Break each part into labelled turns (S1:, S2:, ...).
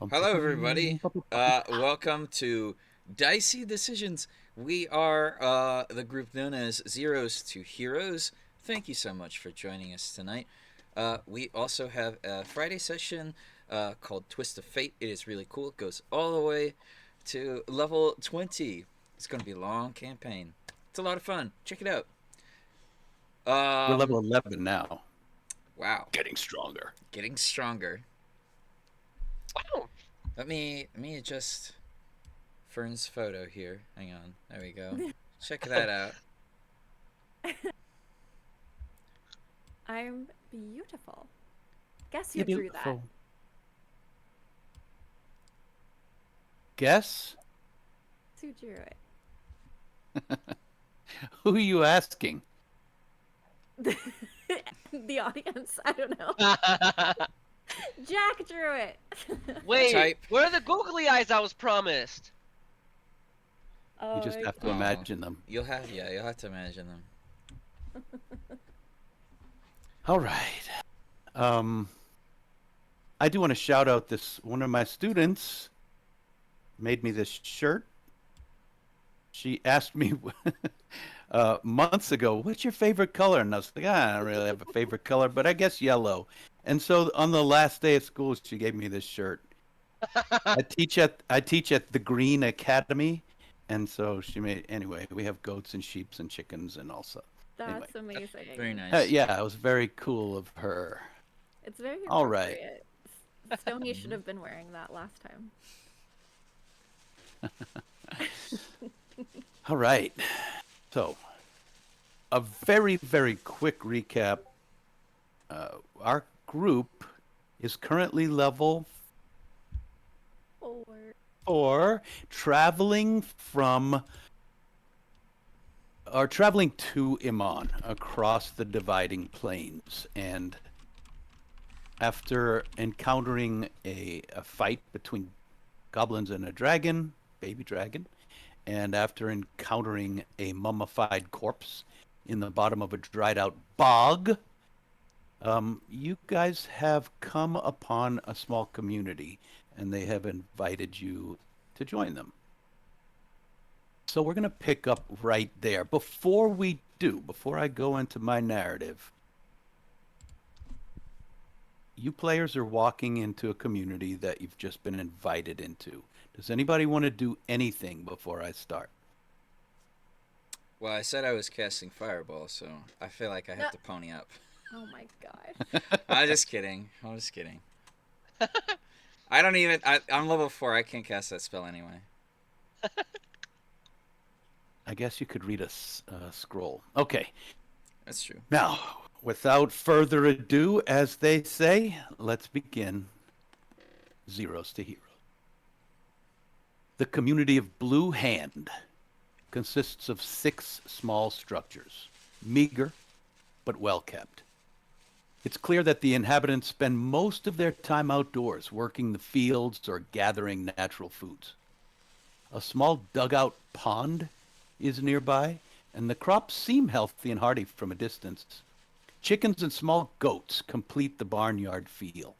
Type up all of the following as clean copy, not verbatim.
S1: Hello, everybody. Welcome to Dicey Decisions. We are the group known as Zeros to Heroes. Thank you so much for joining us tonight. We also have a Friday session called Twist of Fate. It is really cool. It goes all the way to level 20. It's going to be a long campaign. It's a lot of fun. Check it out.
S2: We're level 11 now.
S1: Wow.
S2: Getting stronger.
S1: Getting stronger.
S3: Wow.
S1: Let me adjust Fern's photo here. Hang on. There we go. Check that out.
S4: I'm beautiful. Guess who drew that?
S2: Guess?
S4: Who drew it?
S2: Who are you asking?
S4: The audience. I don't know. Jack drew it.
S3: Wait,
S1: Type.
S3: where are the googly eyes I was promised?
S4: Oh,
S2: You just have to imagine them.
S1: You'll have to imagine them.
S2: All right. I do want to shout out one of my students made me this shirt. She asked me months ago, what's your favorite color? And I was like, I don't really have a favorite color, but I guess yellow. And so on the last day of school, she gave me this shirt. I teach at the Green Academy, and so she made. Anyway, we have goats and sheep and chickens and also.
S4: That's
S2: anyway.
S4: amazing.
S1: Very nice.
S2: Yeah, it was very cool of her.
S4: It's very
S2: All right.
S4: appropriate. Stoney should have been wearing that last time.
S2: All right. So, a very, very quick recap. Our group is currently level 4, traveling to Iman across the dividing plains. And after encountering a fight between goblins and a dragon, baby dragon, and after encountering a mummified corpse in the bottom of a dried out bog, you guys have come upon a small community, and they have invited you to join them. So we're going to pick up right there. Before I go into my narrative, you players are walking into a community that you've just been invited into. Does anybody want to do anything before I start?
S1: Well, I said I was casting Fireball, so I feel like I have to pony up.
S4: Oh my god.
S1: I'm just kidding. I don't even. I'm level 4. I can't cast that spell anyway.
S2: I guess you could read a scroll. Okay.
S1: That's true.
S2: Now, without further ado, as they say, let's begin Zeros to Heroes. The community of Blue Hand consists of 6 small structures, meager but well kept. It's clear that the inhabitants spend most of their time outdoors, working the fields or gathering natural foods. A small dugout pond is nearby, and the crops seem healthy and hardy from a distance. Chickens and small goats complete the barnyard feel.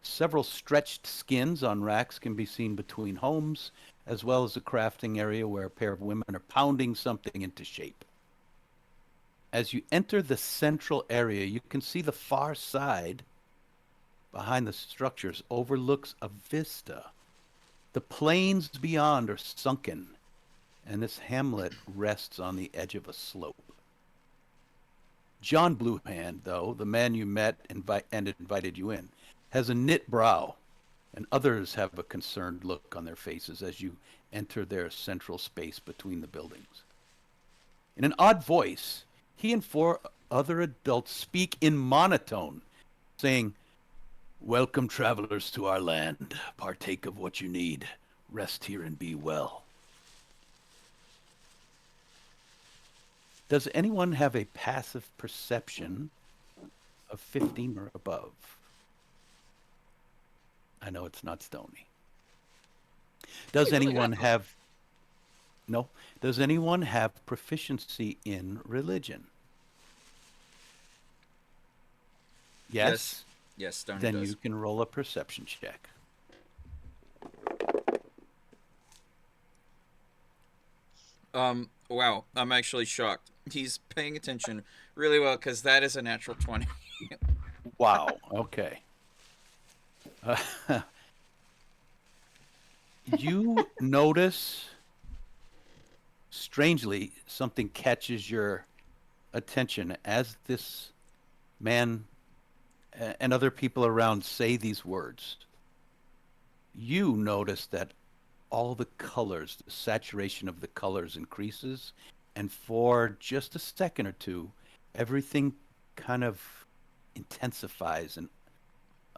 S2: Several stretched skins on racks can be seen between homes, as well as a crafting area where a pair of women are pounding something into shape. As you enter the central area, you can see the far side, behind the structures, overlooks a vista. The plains beyond are sunken, and this hamlet rests on the edge of a slope. John Bluehand, though, the man you met and invited you in, has a knit brow, and others have a concerned look on their faces as you enter their central space between the buildings. In an odd voice, he and 4 other adults speak in monotone, saying, "Welcome, travelers, to our land. Partake of what you need. Rest here and be well." Does anyone have a passive perception of 15 or above? I know it's not Stony. Does anyone have... No. Does anyone have proficiency in religion? Yes?
S1: Yes, Stony
S2: Then
S1: does.
S2: you can roll a perception check.
S1: Wow, I'm actually shocked. He's paying attention really well because that is a natural 20.
S2: Wow. Okay. Uh, you notice, strangely, something catches your attention as this man and other people around say these words. You notice that all the colors, the saturation of the colors increases, and for just a second or two, everything kind of intensifies and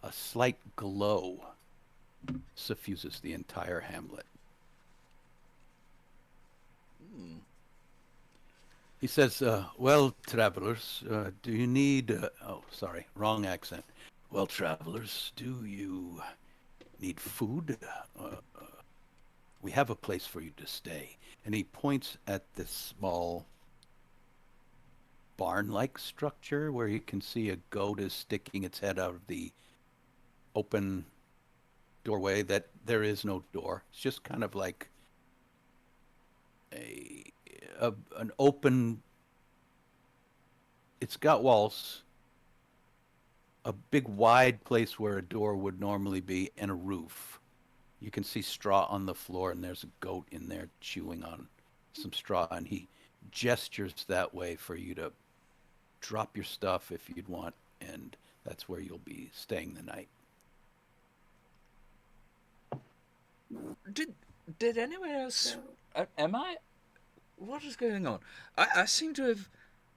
S2: a slight glow suffuses the entire hamlet.
S1: Hmm.
S2: He says, well, travelers, do you need... oh, sorry, wrong accent. Well, travelers, do you need food? Uh, we have a place for you to stay. And he points at this small barn-like structure where you can see a goat is sticking its head out of the open doorway that there is no door. It's just kind of like a, an open. It's got walls, a big wide place where a door would normally be, and a roof. You can see straw on the floor, and there's a goat in there chewing on some straw, and he gestures that way for you to drop your stuff if you'd want, and that's where you'll be staying the night.
S1: Did did anyone else? Am I? What is going on? I seem to have.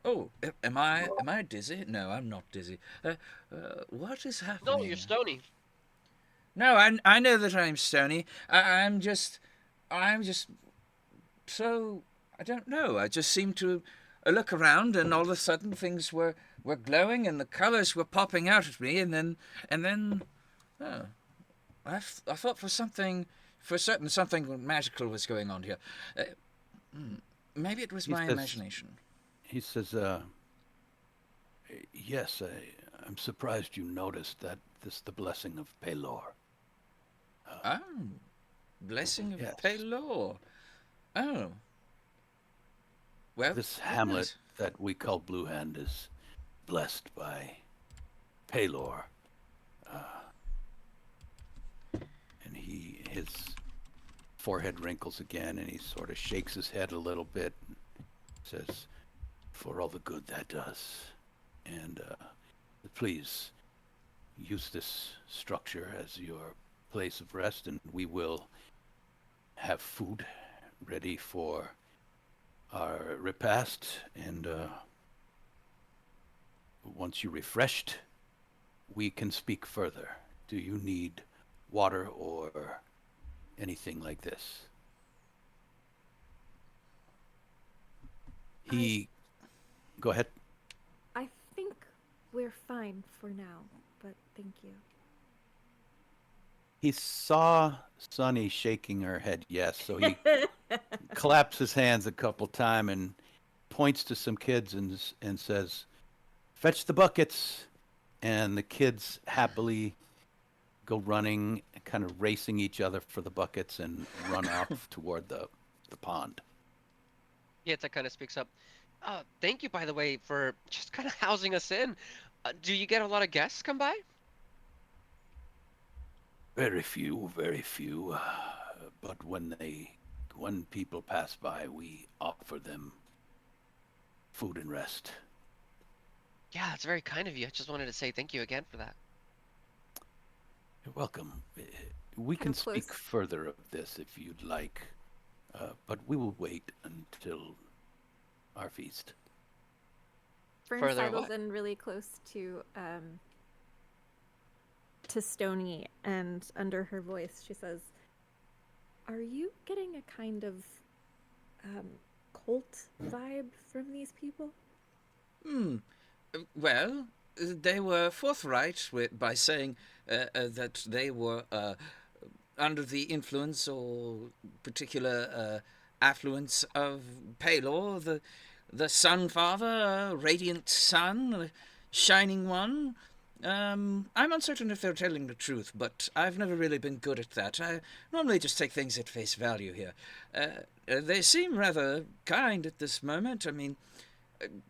S1: Oh, am I dizzy? No, I'm not dizzy. What is
S3: No, you're
S1: happening?
S3: stony.
S1: No, I know that I'm stony. I'm just so I don't know. I just seem to look around, and all of a sudden things were glowing, and the colours were popping out at me, and then oh, I thought for certain something magical was going on here. Uh, Maybe it was
S2: He
S1: my
S2: says,
S1: imagination.
S2: he says, yes, I'm surprised you noticed that this the blessing of Pelor.
S1: Oh, blessing of
S2: Yes,
S1: Pelor. Oh, well,
S2: this
S1: very
S2: hamlet
S1: nice.
S2: that we call Blue Hand is blessed by Pelor. Uh, and his forehead wrinkles again, and he sort of shakes his head a little bit and says, for all the good that does. And please use this structure as your place of rest, and we will have food ready for our repast. And once you're refreshed, we can speak further. Do you need water or anything like this?
S4: I
S2: He, go ahead.
S4: I think we're fine for now, but thank you.
S2: He saw Sunny shaking her head yes, so he claps his hands a couple times and points to some kids and says, "Fetch the buckets." And the kids happily go running, kind of racing each other for the buckets and run off toward the pond.
S3: Yeta kind of speaks up. Thank you, by the way, for just kind of housing us in. Do you get a lot of guests come by?
S2: Very few, very few. But when people pass by, we offer them food and rest.
S3: Yeah, that's very kind of you. I just wanted to say thank you again for that.
S2: You're welcome. We
S4: Kind
S2: can
S4: of close.
S2: speak further of this if you'd like, but we will wait until our feast.
S4: Fern
S3: Further
S4: sidles
S3: what?
S4: in really close to Stony, and under her voice, she says, "Are you getting a kind of um, cult vibe from these people?"
S1: Hmm. Well, they were forthright by saying that they were under the influence or particular affluence of Pelor, the Sun Father, radiant sun, the shining one. I'm uncertain if they're telling the truth, but I've never really been good at that. I normally just take things at face value here. They seem rather kind at this moment. I mean,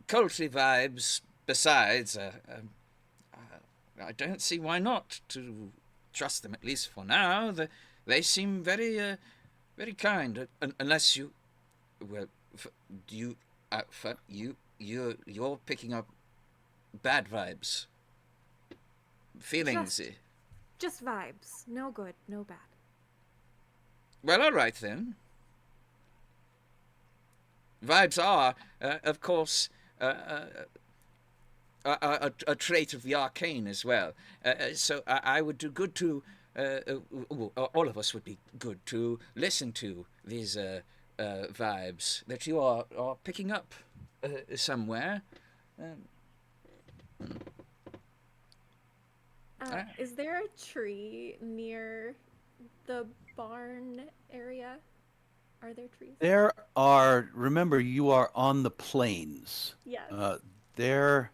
S1: culty vibes. Besides, I don't see why not to trust them, at least for now. They seem very kind, unless you, well, do you, you're picking up bad vibes, feelings.
S4: Just vibes. No good, no bad.
S1: Well, all right then. Vibes are, of course, a trait of the arcane as well. So I would do good to, all of us would be good to listen to these vibes that you are picking up somewhere.
S4: Is there a tree near the barn area? Are there trees?
S2: There are, remember, you are on the plains.
S4: Yes.
S2: There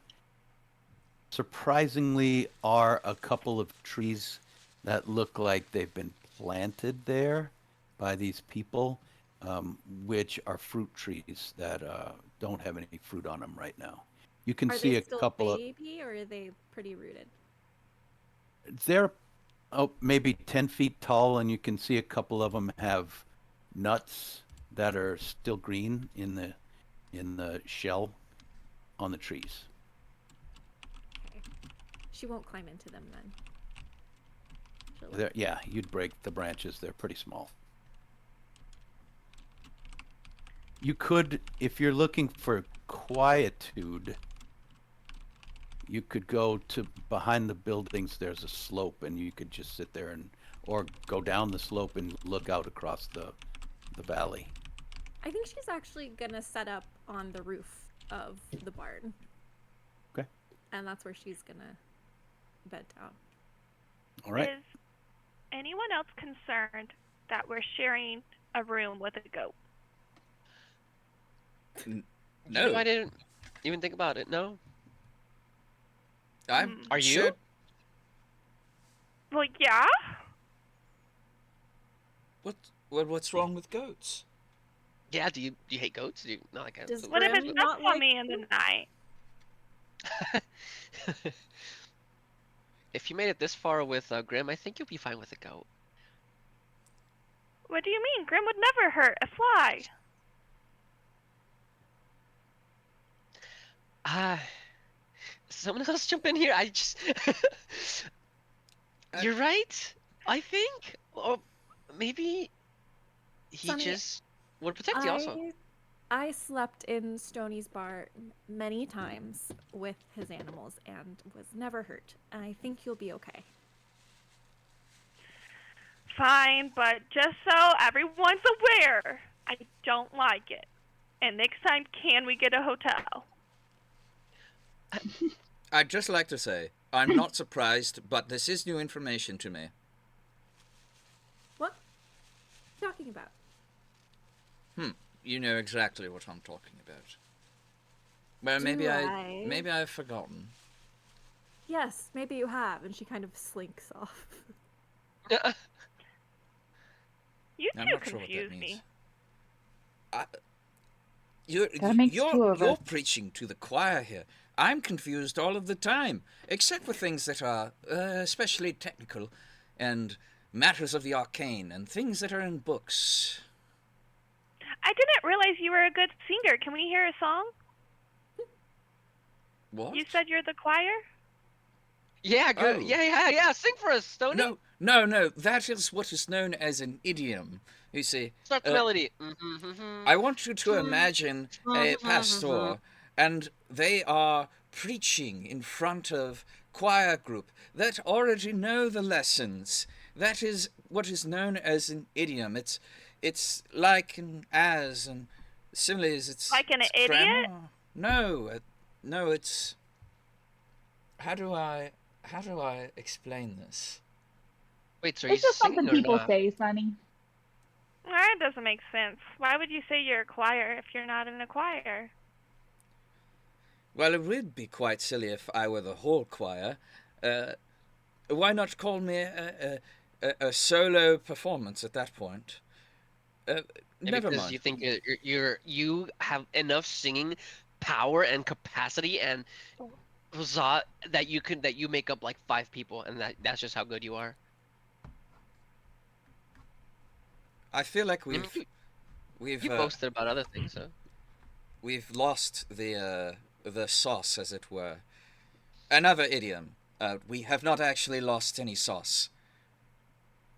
S2: surprisingly are a couple of trees that look like they've been planted there by these people, which are fruit trees that don't have any fruit on them right now. You can
S4: Are
S2: see
S4: they
S2: a
S4: still
S2: couple
S4: baby, or are they pretty rooted?
S2: they're maybe 10 feet tall, and you can see a couple of them have nuts that are still green in the shell on the trees.
S4: Okay. She won't climb into them then.
S2: Yeah, you'd break the branches. They're pretty small. You could, if you're looking for quietude, you could go to behind the buildings. There's a slope, and you could just sit there or go down the slope and look out across the valley.
S4: I think she's actually gonna set up on the roof of the barn.
S2: Okay.
S4: And that's where she's gonna bed down.
S2: All right.
S5: Is anyone else concerned that we're sharing a room with a goat?
S1: No.
S3: You know, I didn't even think about it. No. Are you?
S1: Sure.
S5: Well, yeah.
S1: What's wrong with goats?
S3: Yeah. Do you hate goats? Do you not like
S4: Does
S5: What if
S4: Grim
S5: it's
S4: not
S5: not for
S4: like
S5: me in the night?
S3: If you made it this far with Grim, I think you'll be fine with a goat.
S5: What do you mean? Grim would never hurt a fly.
S3: Someone else jump in here. I just. You're right. I think, or maybe he
S4: Sonny,
S3: just would protect you. Also,
S4: I slept in Stoney's bar many times with his animals and was never hurt. And I think you'll be okay.
S5: Fine, but just so everyone's aware, I don't like it. And next time, can we get a hotel?
S1: I'd just like to say, I'm not surprised, but this is new information to me.
S4: What? What are you talking about?
S1: You know exactly what I'm talking about. Well,
S4: Do
S1: maybe I've forgotten.
S4: Yes, maybe you have. And she kind of slinks off.
S5: You
S1: I'm
S5: two
S1: not sure what that
S5: confuse
S1: means.
S5: me.
S6: That makes two of
S1: You're
S6: us.
S1: preaching to the choir here. I'm confused all of the time, except for things that are especially technical and matters of the arcane and things that are in books.
S5: I didn't realize you were a good singer. Can we hear a song?
S1: What?
S5: You said you're the choir?
S3: yeah, good.
S1: Oh.
S3: Yeah. Sing for us, Stony.
S1: No. That is what is known as an idiom. You see,
S3: Start the melody.
S1: I want you to imagine a pastor, and they are preaching in front of choir group that already know the lessons. That is what is known as an idiom. It's like an as and similarly as it's
S5: Like an
S1: it's
S5: idiot?
S1: grammar. No, it's how do I explain this?
S3: Wait, so
S6: It's
S3: he's
S6: just
S3: singing
S6: something
S3: or
S6: people
S3: not?
S6: say, Sonny.
S5: That doesn't make sense. Why would you say you're a choir if you're not in a choir?
S1: Well, it would be quite silly if I were the whole choir. Uh, why not call me a solo performance at that point? Never
S3: Because
S1: mind.
S3: you think you have enough singing power and capacity and huzzah that you make up like 5 people, and that's just how good you are.
S1: I feel like
S3: I mean,
S1: we've
S3: you boasted about other things, so
S1: we've lost the sauce, as it were. Another idiom. We have not actually lost any sauce.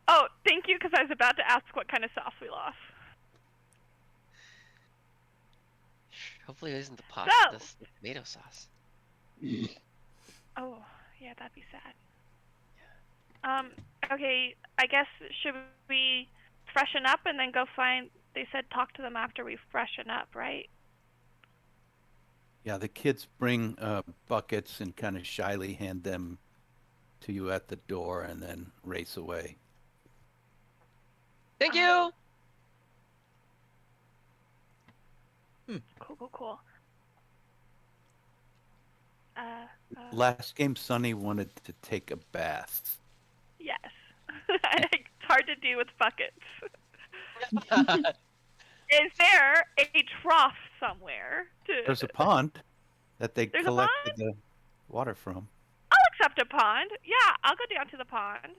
S5: Oh, thank you, because I was about to ask what kind of sauce we lost.
S3: hopefully it isn't the the tomato sauce.
S5: Oh, yeah, that'd be sad. Okay, I guess should we freshen up and then go find? They said talk to them after we freshen up, right?
S2: Yeah, the kids bring buckets and kind of shyly hand them to you at the door and then race away.
S3: Thank you.
S5: Cool.
S2: Last game, Sonny wanted to take a bath.
S5: Yes. It's hard to do with buckets. Is there a trough somewhere?
S2: There's a pond that they
S5: There's
S2: collected the water from.
S5: I'll accept a pond. Yeah, I'll go down to the pond.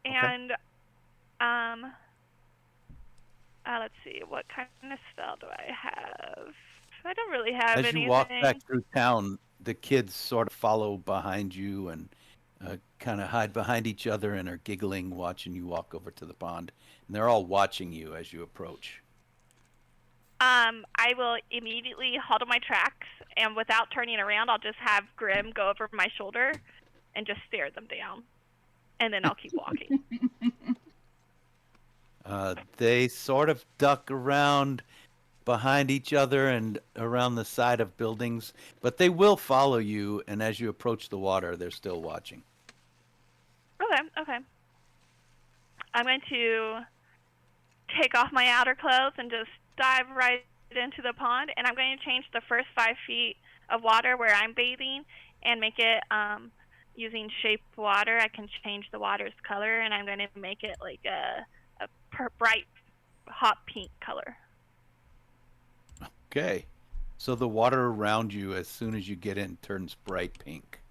S5: And, let's see, what kind of spell do I have? I don't really have anything.
S2: As you walk back through town, the kids sort of follow behind you and kind of hide behind each other and are giggling, watching you walk over to the pond. And they're all watching you as you approach.
S5: I will immediately halt on my tracks, and without turning around, I'll just have Grim go over my shoulder and just stare them down. And then I'll keep walking.
S2: They sort of duck around behind each other and around the side of buildings, but they will follow you, and as you approach the water, they're still watching.
S5: Okay. I'm going to take off my outer clothes and just dive right into the pond, and I'm going to change the first 5 feet of water where I'm bathing and make it using shape water. I can change the water's color, and I'm going to make it like a bright hot pink color.
S2: Okay. So the water around you, as soon as you get in, turns bright pink.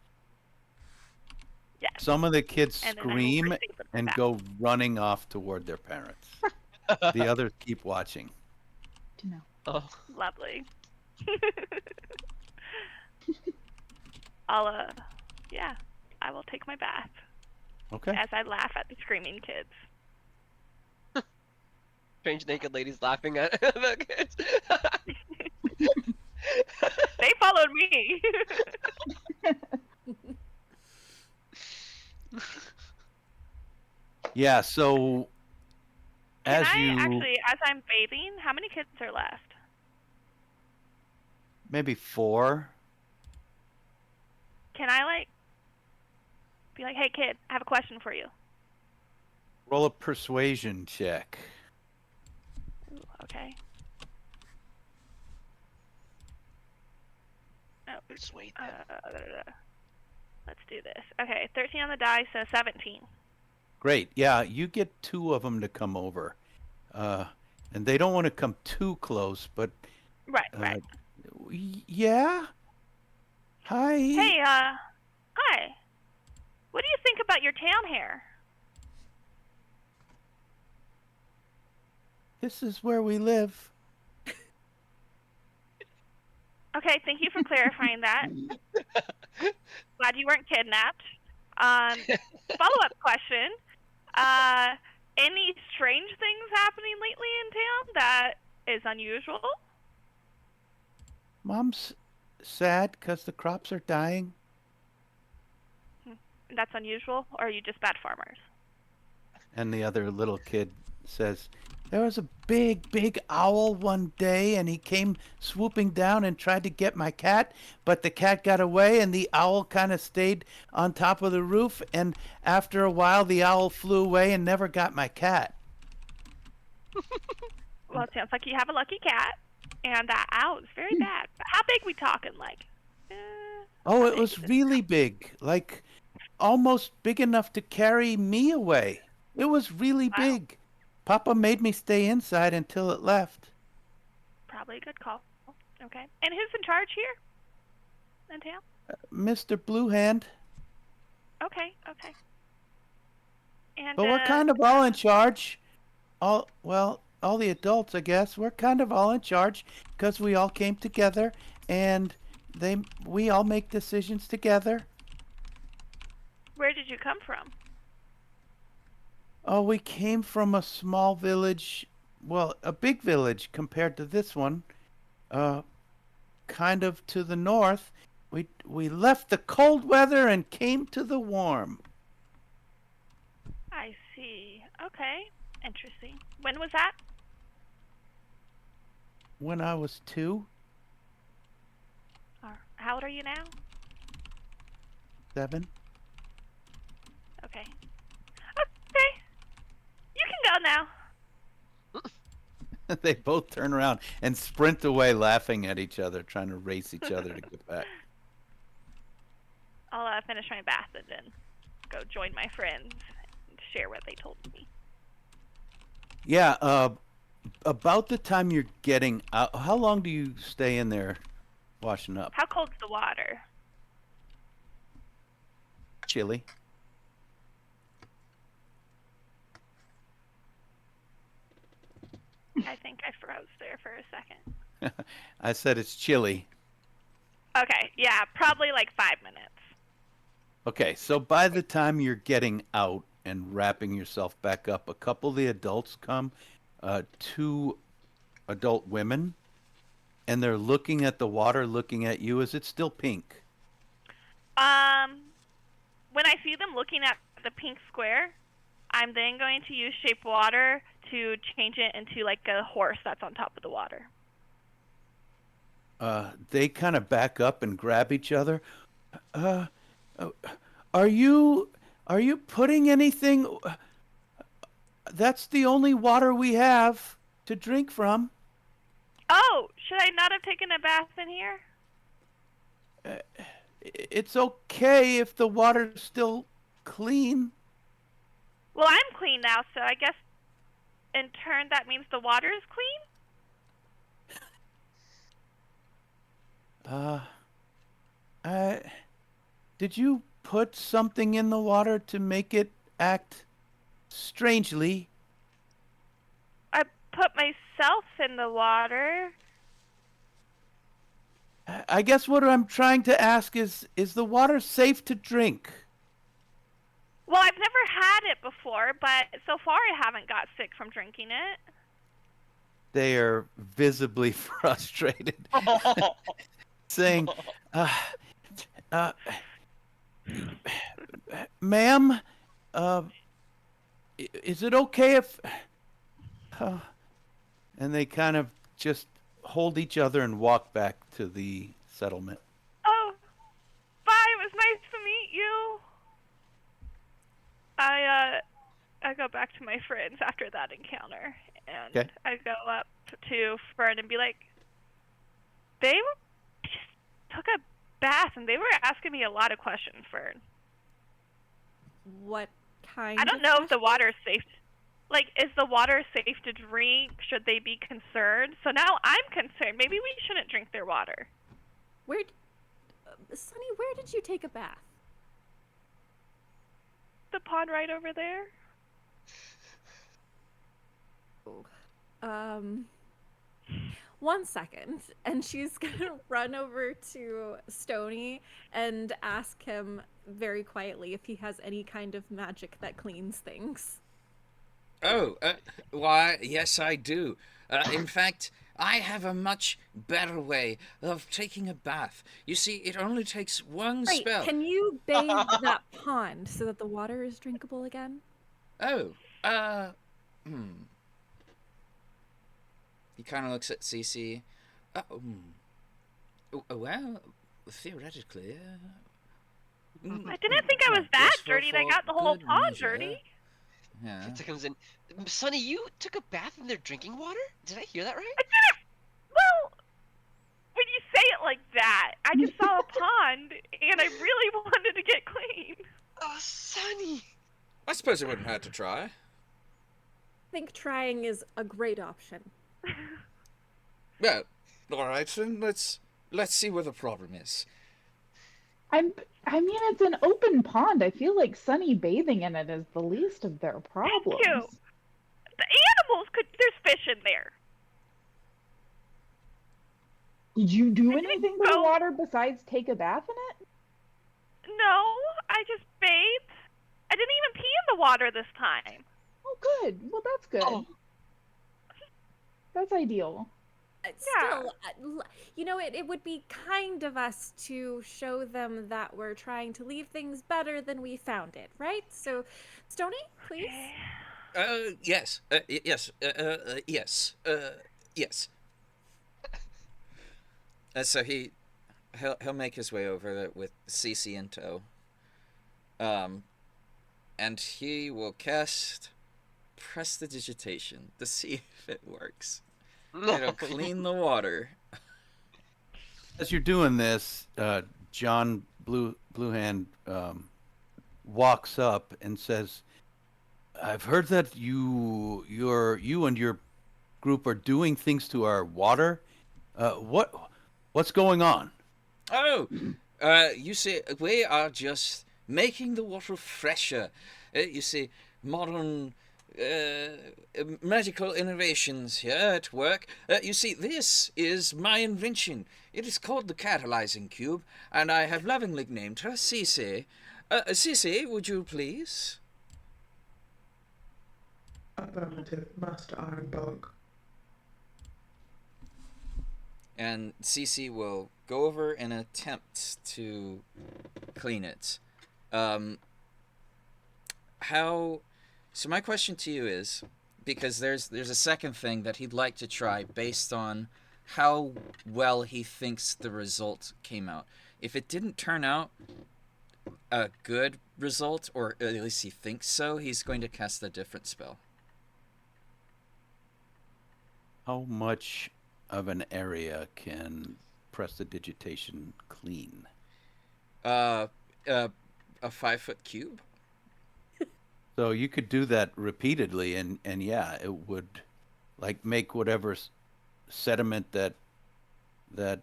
S5: Yes.
S2: Some of the kids
S5: And then
S2: scream and go running off toward their parents. The others keep watching.
S6: To know.
S3: Oh,
S5: Lovely. I will take my bath
S2: Okay.
S5: as I laugh at the screaming kids.
S3: strange naked ladies laughing at the kids.
S5: They followed me.
S2: Yeah, so
S5: Can
S2: as
S5: I'm bathing, how many kids are left?
S2: maybe 4.
S5: Can I be like, hey kid, I have a question for you.
S2: Roll a persuasion check.
S5: Ooh, okay. Oh,
S3: Persuade
S5: let's do this. Okay, 13 on the die, so 17.
S2: Great. Yeah, you get 2 of them to come over. And they don't want to come too close, but
S5: Right.
S2: Yeah. Hi.
S5: Hey, hi. What do you think about your town hair?
S2: This is where we live.
S5: Okay, thank you for clarifying that. Glad you weren't kidnapped. Follow-up question. Any strange things happening lately in town that is unusual?
S2: Mom's sad because the crops are dying.
S5: That's unusual, or are you just bad farmers?
S2: And the other little kid says, there was a big owl one day, and he came swooping down and tried to get my cat, but the cat got away, and the owl kind of stayed on top of the roof, and after a while, the owl flew away and never got my cat.
S5: Well, it sounds like you have a lucky cat, and that owl is very bad. How big we talking, like?
S2: Oh, it was really big, like almost big enough to carry me away. It was really
S5: Wow.
S2: big. Papa made me stay inside until it left.
S5: Probably a good call. Okay. And who's in charge here? In town?
S2: Mr. Bluehand.
S5: Okay. Okay. And
S2: But we're kind of all in charge. All the adults, I guess, we're kind of all in charge because we all came together and we all make decisions together.
S5: where did you come from?
S2: Oh, we came from a small village, well, a big village compared to this one. Kind of to the north. We left the cold weather and came to the warm.
S5: I see. Okay. Interesting. When was that?
S2: When I was 2,
S5: Or how old are you now?
S2: 7.
S5: Okay. Okay. You can go now.
S2: They both turn around and sprint away laughing at each other, trying to race each other to get back.
S5: I'll finish my bath and then go join my friends and share what they told me.
S2: Yeah, about the time you're getting out, how long do you stay in there washing up?
S5: How cold's the water?
S2: Chilly.
S5: I think I froze there for a second.
S2: I said it's chilly.
S5: Okay, yeah, probably like 5 minutes.
S2: Okay, so by the time you're getting out and wrapping yourself back up, a couple of the adults come, 2 adult women, and they're looking at the water, looking at you. Is it still pink?
S5: When I see them looking at the pink square, I'm then going to use shape water to change it into like a horse that's on top of the water.
S2: They kind of back up and grab each other. Are you putting anything? That's the only water we have to drink from.
S5: Oh, should I not have taken a bath in here?
S2: It's okay if the water's still clean.
S5: Well, I'm clean now, so I guess in turn that means the water is clean?
S2: Did you put something in the water to make it act strangely?
S5: I put myself in the water.
S2: I guess what I'm trying to ask is the water safe to drink?
S5: Well, I've never had it before, but so far I haven't got sick from drinking it.
S2: They are visibly frustrated, saying, ma'am, is it okay if... and they kind of just hold each other and walk back to the settlement.
S5: Oh, bye. It was nice to meet you. I go back to my friends after that encounter, and
S2: Okay.
S5: I go up to Fern and be like, they just took a bath, and they were asking me a lot of questions, Fern.
S4: What kind
S5: I don't
S4: of
S5: know if the
S4: question?
S5: water is safe. Like, is the water safe to drink? Should they be concerned? So now I'm concerned. Maybe we shouldn't drink their water.
S4: Sonny, where did you take a bath?
S5: The pond right over there.
S4: One second. And she's gonna run over to Stony and ask him very quietly if he has any kind of magic that cleans things.
S1: Oh, why, yes, I do. In fact, I have a much better way of taking a bath. You see, it only takes one
S4: Great.
S1: spell.
S4: Can you bathe that pond so that the water is drinkable again?
S1: Oh, He kind of looks at Cece. Well, theoretically.
S5: I didn't think I was that dirty. I got the whole
S1: good
S5: pond
S1: measure.
S5: dirty.
S1: Yeah.
S3: It comes in. Sonny, you took a bath in their drinking water? Did I hear that right?
S5: I didn't. Well, when you say it like that, I just saw a pond and I really wanted to get clean.
S3: Oh, Sonny.
S1: I suppose it wouldn't hurt to try.
S4: I think trying is a great option.
S1: Well, all right then. Let's see where the problem is.
S6: I mean, it's an open pond. I feel like Sunny bathing in it is the least of their problems.
S5: Thank you. The animals there's fish in there.
S6: Did you do
S5: I didn't
S6: anything to the
S5: go-
S6: water besides take a bath in it?
S5: No, I just bathed. I didn't even pee in the water this time.
S6: Oh, good. Well, that's good.
S3: Oh.
S6: That's ideal.
S4: Still, it would be kind of us to show them that we're trying to leave things better than we found it, right? So, Stony, please.
S1: Yes. Yes. Yes. Yes. So he'll make his way over with Cece in tow. And he will cast Prestidigitation to see if it works. It'll clean the water.
S2: As you're doing this, John Bluehand walks up and says, "I've heard that you and your group are doing things to our water. What's going on?"
S1: Oh, you see, we are just making the water fresher. You see, modern magical innovations here at work. You see, this is my invention. It is called the catalyzing cube, and I have lovingly named her Cece. Cece, would you please?
S7: Affirmative, Master Ironbog.
S1: And Cece will go over and attempt to clean it. So my question to you is, because there's a second thing that he'd like to try based on how well he thinks the result came out. If it didn't turn out a good result, or at least he thinks so, he's going to cast a different spell.
S2: How much of an area can Prestidigitation clean?
S1: A 5-foot cube.
S2: So you could do that repeatedly, and yeah, it would like make whatever sediment that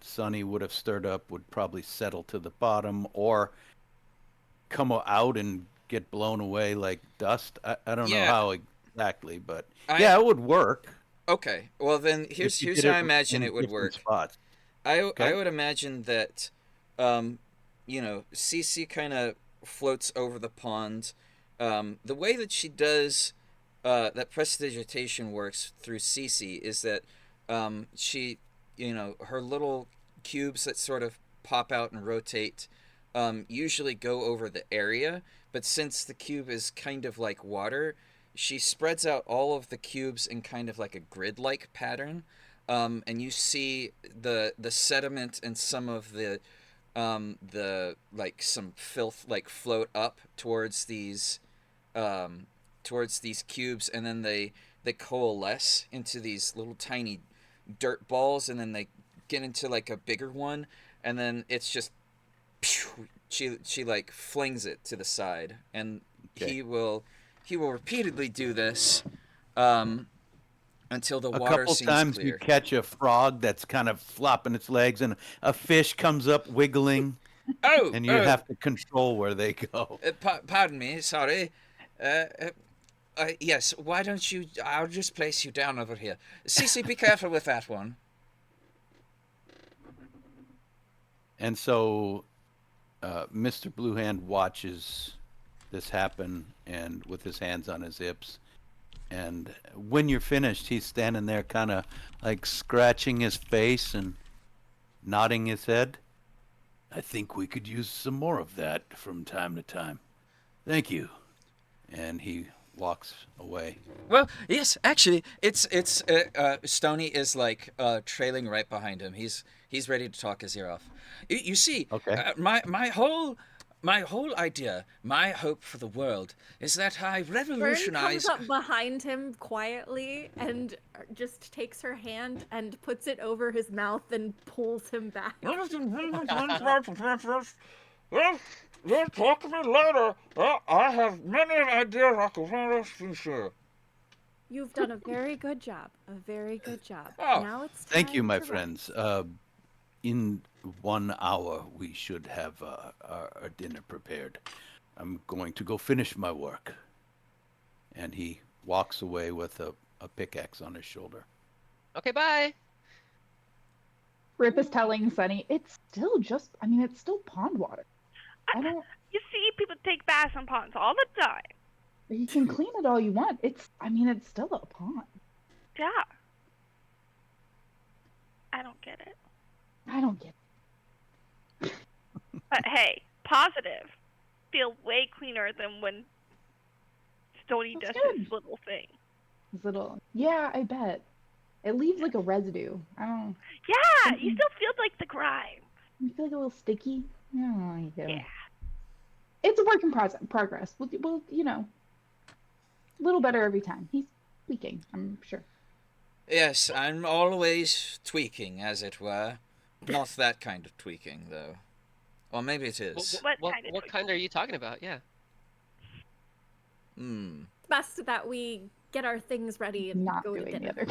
S2: Sunny would have stirred up would probably settle to the bottom or come out and get blown away like dust. I don't know how exactly, but yeah, it would work.
S1: Okay, well then here's how I imagine it would work.
S2: Spots.
S1: I would imagine that, Cece kind of floats over the pond. The way that she does that prestidigitation works through Cece is that she, her little cubes that sort of pop out and rotate usually go over the area, but since the cube is kind of like water, she spreads out all of the cubes in kind of like a grid-like pattern, and you see the sediment and some of the like some filth like float up towards these cubes, and then they coalesce into these little tiny dirt balls, and then they get into like a bigger one, and then it's just she like flings it to the side, and he will repeatedly do this until the water seems clear.
S2: A couple times you catch a frog that's kind of flopping its legs, and a fish comes up wiggling. And you have to control where they go.
S1: Pardon me, sorry. Yes, why don't you... I'll just place you down over here. Cece, be careful with that one.
S2: And so Mr. Bluehand watches this happen, and with his hands on his hips. And when you're finished, he's standing there kind of like scratching his face and nodding his head. "I think we could use some more of that from time to time. Thank you." And he walks away.
S1: Well, yes, actually, it's Stony is like trailing right behind him. He's ready to talk his ear off. You see,
S2: okay.
S1: My whole idea, my hope for the world is that I revolutionize.
S4: Fern comes up behind him quietly and just takes her hand and puts it over his mouth and pulls him back.
S1: We'll talk to me later. I have many ideas I can run us through, sure.
S4: You've done a very good job. A very good job.
S1: Oh,
S4: Now it's
S2: Thank you,
S4: time
S2: my
S4: to
S2: friends.
S4: rest.
S2: In 1 hour, we should have our dinner prepared. I'm going to go finish my work. And he walks away with a pickaxe on his shoulder.
S3: Okay, bye.
S6: Rip is telling Sunny, it's still just, I mean, it's still pond water. I don't,
S5: You see people take baths in ponds all the time.
S6: you can clean it all you want. I mean, it's still a pond.
S5: Yeah. I don't get it.
S6: I don't get
S5: But hey, positive. Feel way cleaner than when Stony
S6: That's
S5: does
S6: good.
S5: his little thing.
S6: this little, yeah, I bet. It leaves like a residue. I don't,
S5: Yeah, you
S6: Mhm.
S5: still feel like the grime.
S6: you feel like a little sticky. Yeah, you do.
S5: Yeah.
S6: It's a work in progress. We'll, a little better every time. He's tweaking, I'm sure.
S1: yes, I'm always tweaking, as it were. Not that kind of tweaking, though. Or maybe it is.
S5: What kind of
S3: What kind are you talking about? Yeah.
S1: Hmm.
S4: Best that we get our things ready and
S6: Not
S4: go to
S6: doing the
S4: dinner.
S6: other.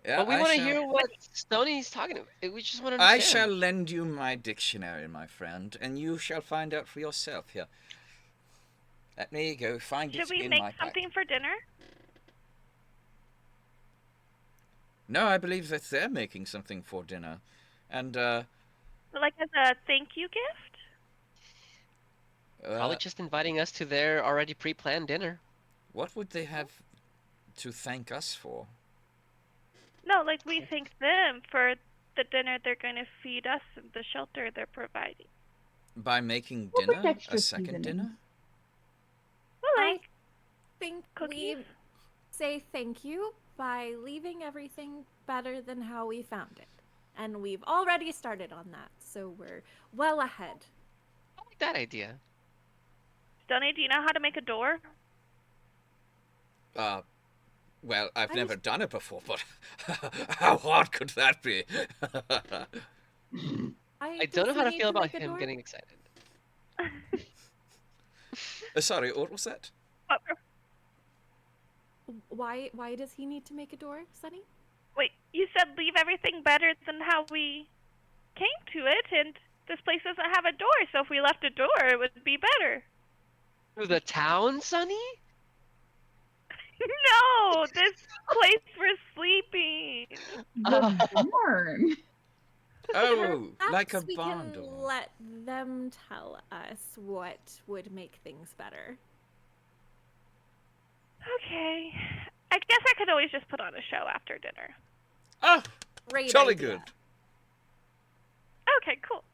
S1: Yeah,
S3: But we
S1: I
S3: want to
S1: shall-
S3: hear what Stoney's talking about. We just want to
S1: I
S3: understand.
S1: shall lend you my dictionary, my friend, and you shall find out for yourself here. Let me go find
S5: Should
S1: it
S5: we
S1: in
S5: make
S1: my pack.
S5: something for dinner?
S1: No, I believe that they're making something for dinner. And,
S5: Like as a thank you gift?
S3: Probably just inviting us to their already pre-planned dinner.
S1: what would they have to thank us for?
S5: No, like we thank them for the dinner they're going to feed us and the shelter they're providing.
S1: By making
S6: We'll bring
S1: dinner?
S6: extra
S1: A second
S6: seasoning.
S1: dinner?
S5: Well,
S4: I
S5: like,
S4: think
S5: Cookies?
S4: we say thank you by leaving everything better than how we found it. And we've already started on that, so we're well ahead.
S3: I like that idea.
S5: Stoney, do you know how to make a door?
S1: Well, I've
S4: I
S1: never
S4: just-
S1: done it before, but how hard could that be?
S3: I
S4: Does
S3: don't know
S4: he
S3: how to
S4: need
S3: feel about
S4: make a
S3: him
S4: door?
S3: getting excited.
S1: Sorry, what was that?
S4: Why does he need to make a door, Sunny?
S5: Wait, you said leave everything better than how we came to it, and this place doesn't have a door, so if we left a door, it would be better.
S3: Through the town, Sonny?
S5: No, this place we're sleeping.
S6: The barn.
S1: Oh, like a
S4: Perhaps we
S1: barn
S4: can
S1: door.
S4: let them tell us what would make things better.
S5: Okay. I guess I could always just put on a show after dinner.
S1: Oh,
S4: Great
S1: jolly
S4: idea.
S1: good.
S5: Okay, cool.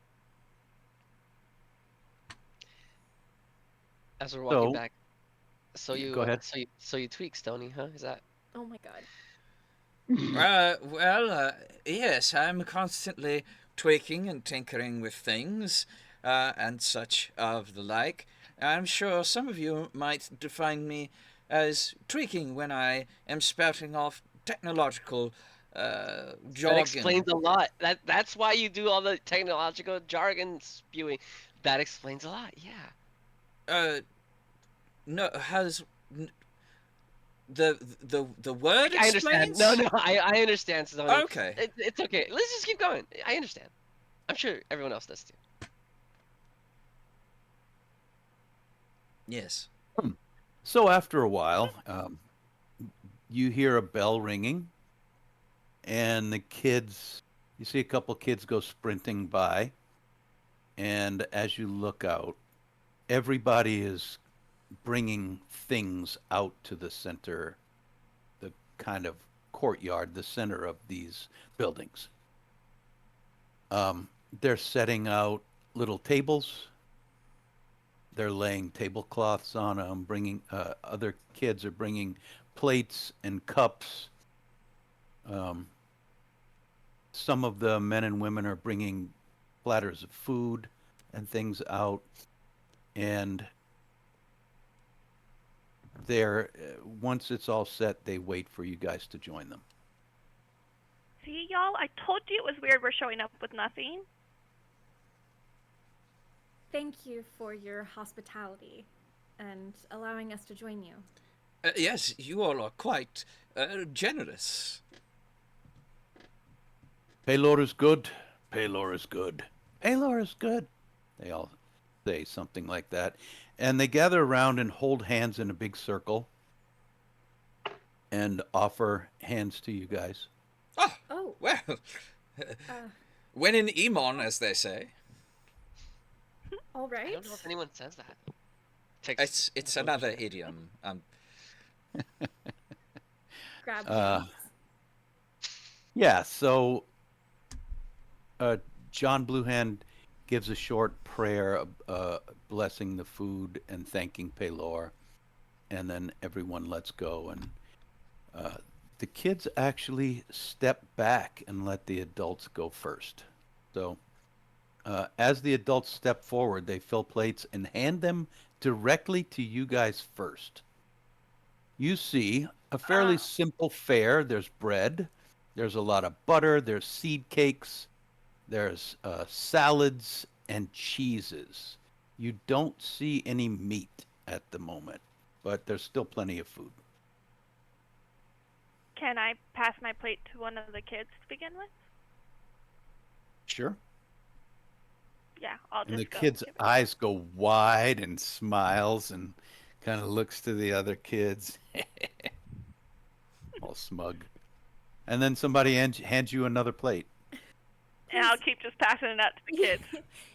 S3: As we're walking
S2: So-
S3: back. So you
S2: Go ahead.
S3: So you tweak Stony, huh? Is that
S4: Oh my god.
S1: Yes, I'm constantly tweaking and tinkering with things, and such of the like. I'm sure some of you might define me as tweaking when I am spouting off technological
S3: that
S1: jargon.
S3: explains a lot. That's why you do all the technological jargon spewing. That explains a lot, yeah.
S1: No, has the word
S3: I understand.
S1: explains?
S3: No, I understand, Stony.
S1: Okay.
S3: It's okay. Let's just keep going. I understand. I'm sure everyone else does too.
S1: Yes.
S2: So after a while, you hear a bell ringing, and you see a couple kids go sprinting by, and as you look out, everybody is bringing things out to the center, the kind of courtyard, the center of these buildings. They're setting out little tables. They're laying tablecloths on them, bringing, other kids are bringing plates and cups. Some of the men and women are bringing platters of food and things out. And once it's all set, they wait for you guys to join them.
S5: See, y'all? I told you it was weird we're showing up with nothing.
S4: Thank you for your hospitality and allowing us to join you.
S1: Yes, you all are quite generous.
S2: Paylor is good. Paylor is good. Paylor is good. They all say something like that. And they gather around and hold hands in a big circle and offer hands to you guys.
S1: Oh,
S4: Oh,
S1: well,
S4: uh,
S1: when in Emon, as they say.
S4: all right.
S3: I don't know if anyone says that.
S1: It's another idiom.
S4: Grab
S2: Uh,
S4: hands.
S2: Yeah, so uh, John Bluehand gives a short prayer blessing the food and thanking Paylor, and then everyone lets go. And uh, the kids actually step back and let the adults go first. So as the adults step forward, they fill plates and hand them directly to you guys first. You see a fairly simple fare. There's bread, there's a lot of butter, there's seed cakes, there's salads and cheeses. You don't see any meat at the moment, but there's still plenty of food.
S5: Can I pass my plate to one of the kids to begin with?
S2: Sure.
S5: Yeah, I'll
S2: And the
S5: just go.
S2: kid's
S5: give it.
S2: eyes go wide and smiles and kind of looks to the other kids, all smug. And then somebody hands you another plate.
S5: And I'll keep just passing it out to the kids.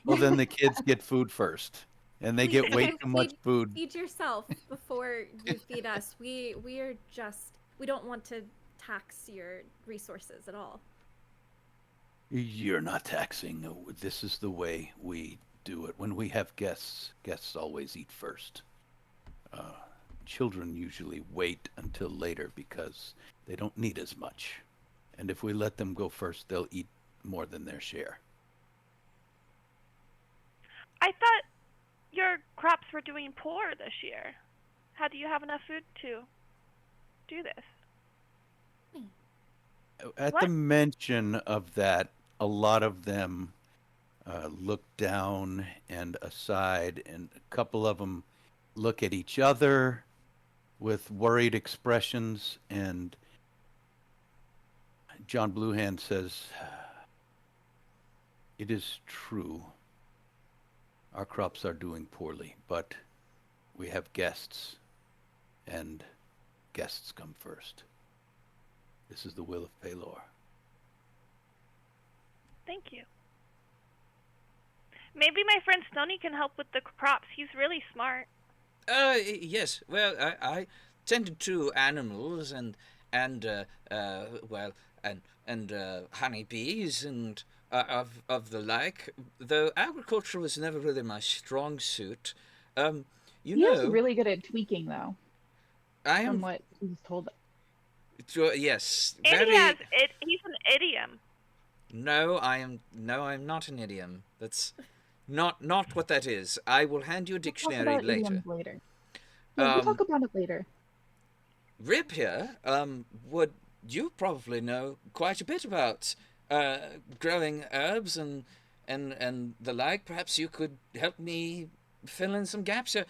S2: Well, then the kids get food first, and they get way too much food.
S4: Feed yourself before you feed us. We don't want to tax your resources at all.
S2: You're not taxing. No, this is the way we do it. When we have guests, guests always eat first. Children usually wait until later because they don't need as much. And if we let them go first, they'll eat more than their share.
S5: I thought your crops were doing poor this year. How do you have enough food to do this?
S2: At
S5: What?
S2: the mention of that, a lot of them look down and aside, and a couple of them look at each other with worried expressions. And John Bluehand says, "It is true. Our crops are doing poorly, but we have guests, and guests come first. This is the will of Paylor."
S5: Thank you. Maybe my friend Stony can help with the crops. He's really smart.
S1: Yes. Well, I tended to animals and honeybees and of the like. Though agriculture was never really my strong suit. You
S6: He is
S1: know,
S6: really good at tweaking, though,
S1: I
S6: from
S1: am.
S6: what he's told.
S1: Yes,
S5: And
S1: very.
S5: he has it. He's an idiom.
S1: No, I am. No, I'm not an idiom. That's not what that is. I will hand you a
S6: We'll talk
S1: dictionary
S6: about
S1: later.
S6: idioms later. Yeah, we'll talk about it later.
S1: Rib here, would you probably know quite a bit about growing herbs and the like. Perhaps you could help me fill in some gaps here.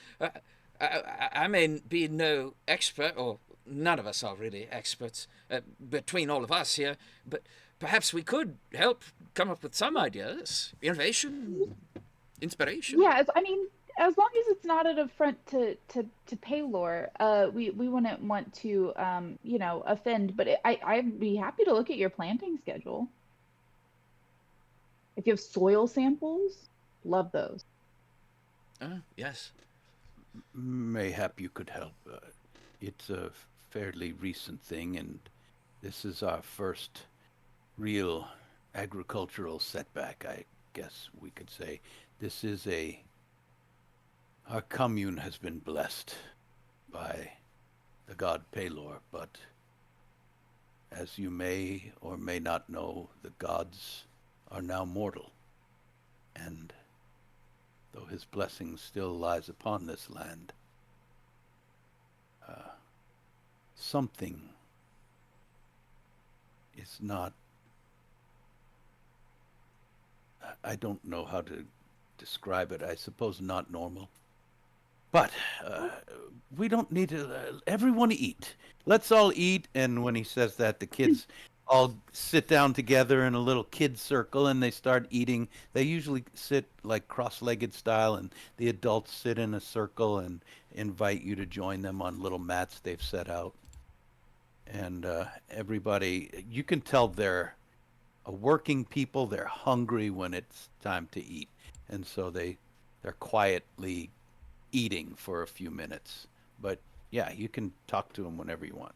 S1: I may be no expert, or none of us are really experts between all of us here, but perhaps we could help come up with some ideas, innovation, inspiration.
S6: Yeah, I mean, as long as it's not an affront to Paylor, we wouldn't want to offend. But I'd be happy to look at your planting schedule. If you have soil samples, love those.
S1: Yes.
S2: Mayhap you could help. It's a fairly recent thing, and this is our first real agricultural setback, I guess we could say. This is our commune has been blessed by the god Paylor, but as you may or may not know, the gods are now mortal, and though his blessing still lies upon this land, something is not. I don't know how to describe it. I suppose not normal. But we don't need to. Everyone eat. Let's all eat. And when he says that, the kids all sit down together in a little kid circle and they start eating. They usually sit like cross-legged style, and the adults sit in a circle and invite you to join them on little mats they've set out. And everybody, you can tell they're working people. They're hungry when it's time to eat, and so they're quietly eating for a few minutes. But yeah, you can talk to them whenever you want.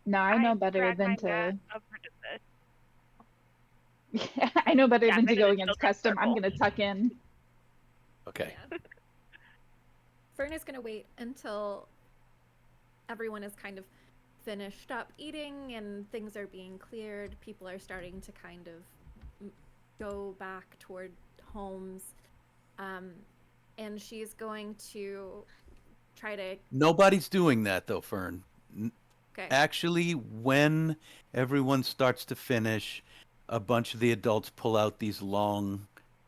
S6: No, I know better
S5: drag
S6: than
S5: my
S6: to.
S5: mat over to the.
S6: I know better
S5: Yeah,
S6: than
S5: I'm
S6: to
S5: in
S6: go
S5: a
S6: against
S5: children's
S6: custom. I'm
S5: circle.
S6: gonna tuck in.
S2: Okay.
S4: Yeah. Fern is going to wait until everyone is kind of finished up eating and things are being cleared. People are starting to kind of go back toward homes. And she's going to try to.
S2: Nobody's doing that though, Fern.
S4: Okay.
S2: Actually, when everyone starts to finish, a bunch of the adults pull out these long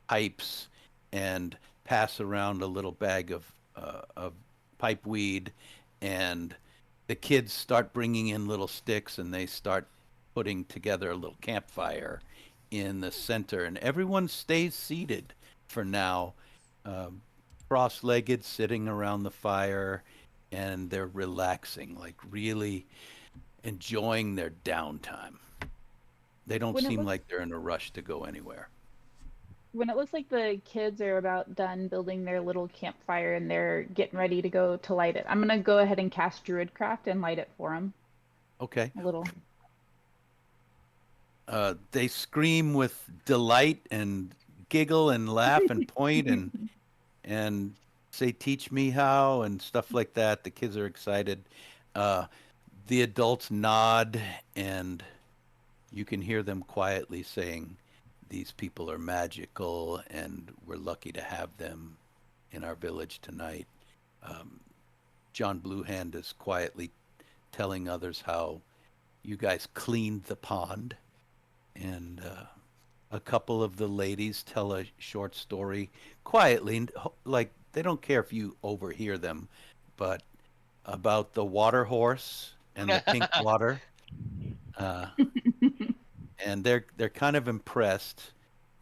S2: pipes and pass around a little bag of pipe weed, and the kids start bringing in little sticks and they start putting together a little campfire in the center, and everyone stays seated for now, um, cross-legged, sitting around the fire, and they're relaxing, like really enjoying their downtime. They don't
S6: When it
S2: seem
S6: looks
S2: like they're in a rush to go anywhere.
S6: when it looks like the kids are about done building their little campfire and they're getting ready to go to light it, I'm gonna go ahead and cast Druidcraft and light it for them.
S2: Okay.
S6: A little.
S2: They scream with delight and giggle and laugh and point and say, "Teach me how," and stuff like that. The kids are excited. Uh, the adults nod, and you can hear them quietly saying, "These people are magical, and we're lucky to have them in our village tonight." Um, John Bluehand is quietly telling others how you guys cleaned the pond, and a couple of the ladies tell a short story quietly, like they don't care if you overhear them, but about the water horse and the pink water. Uh, and they're kind of impressed,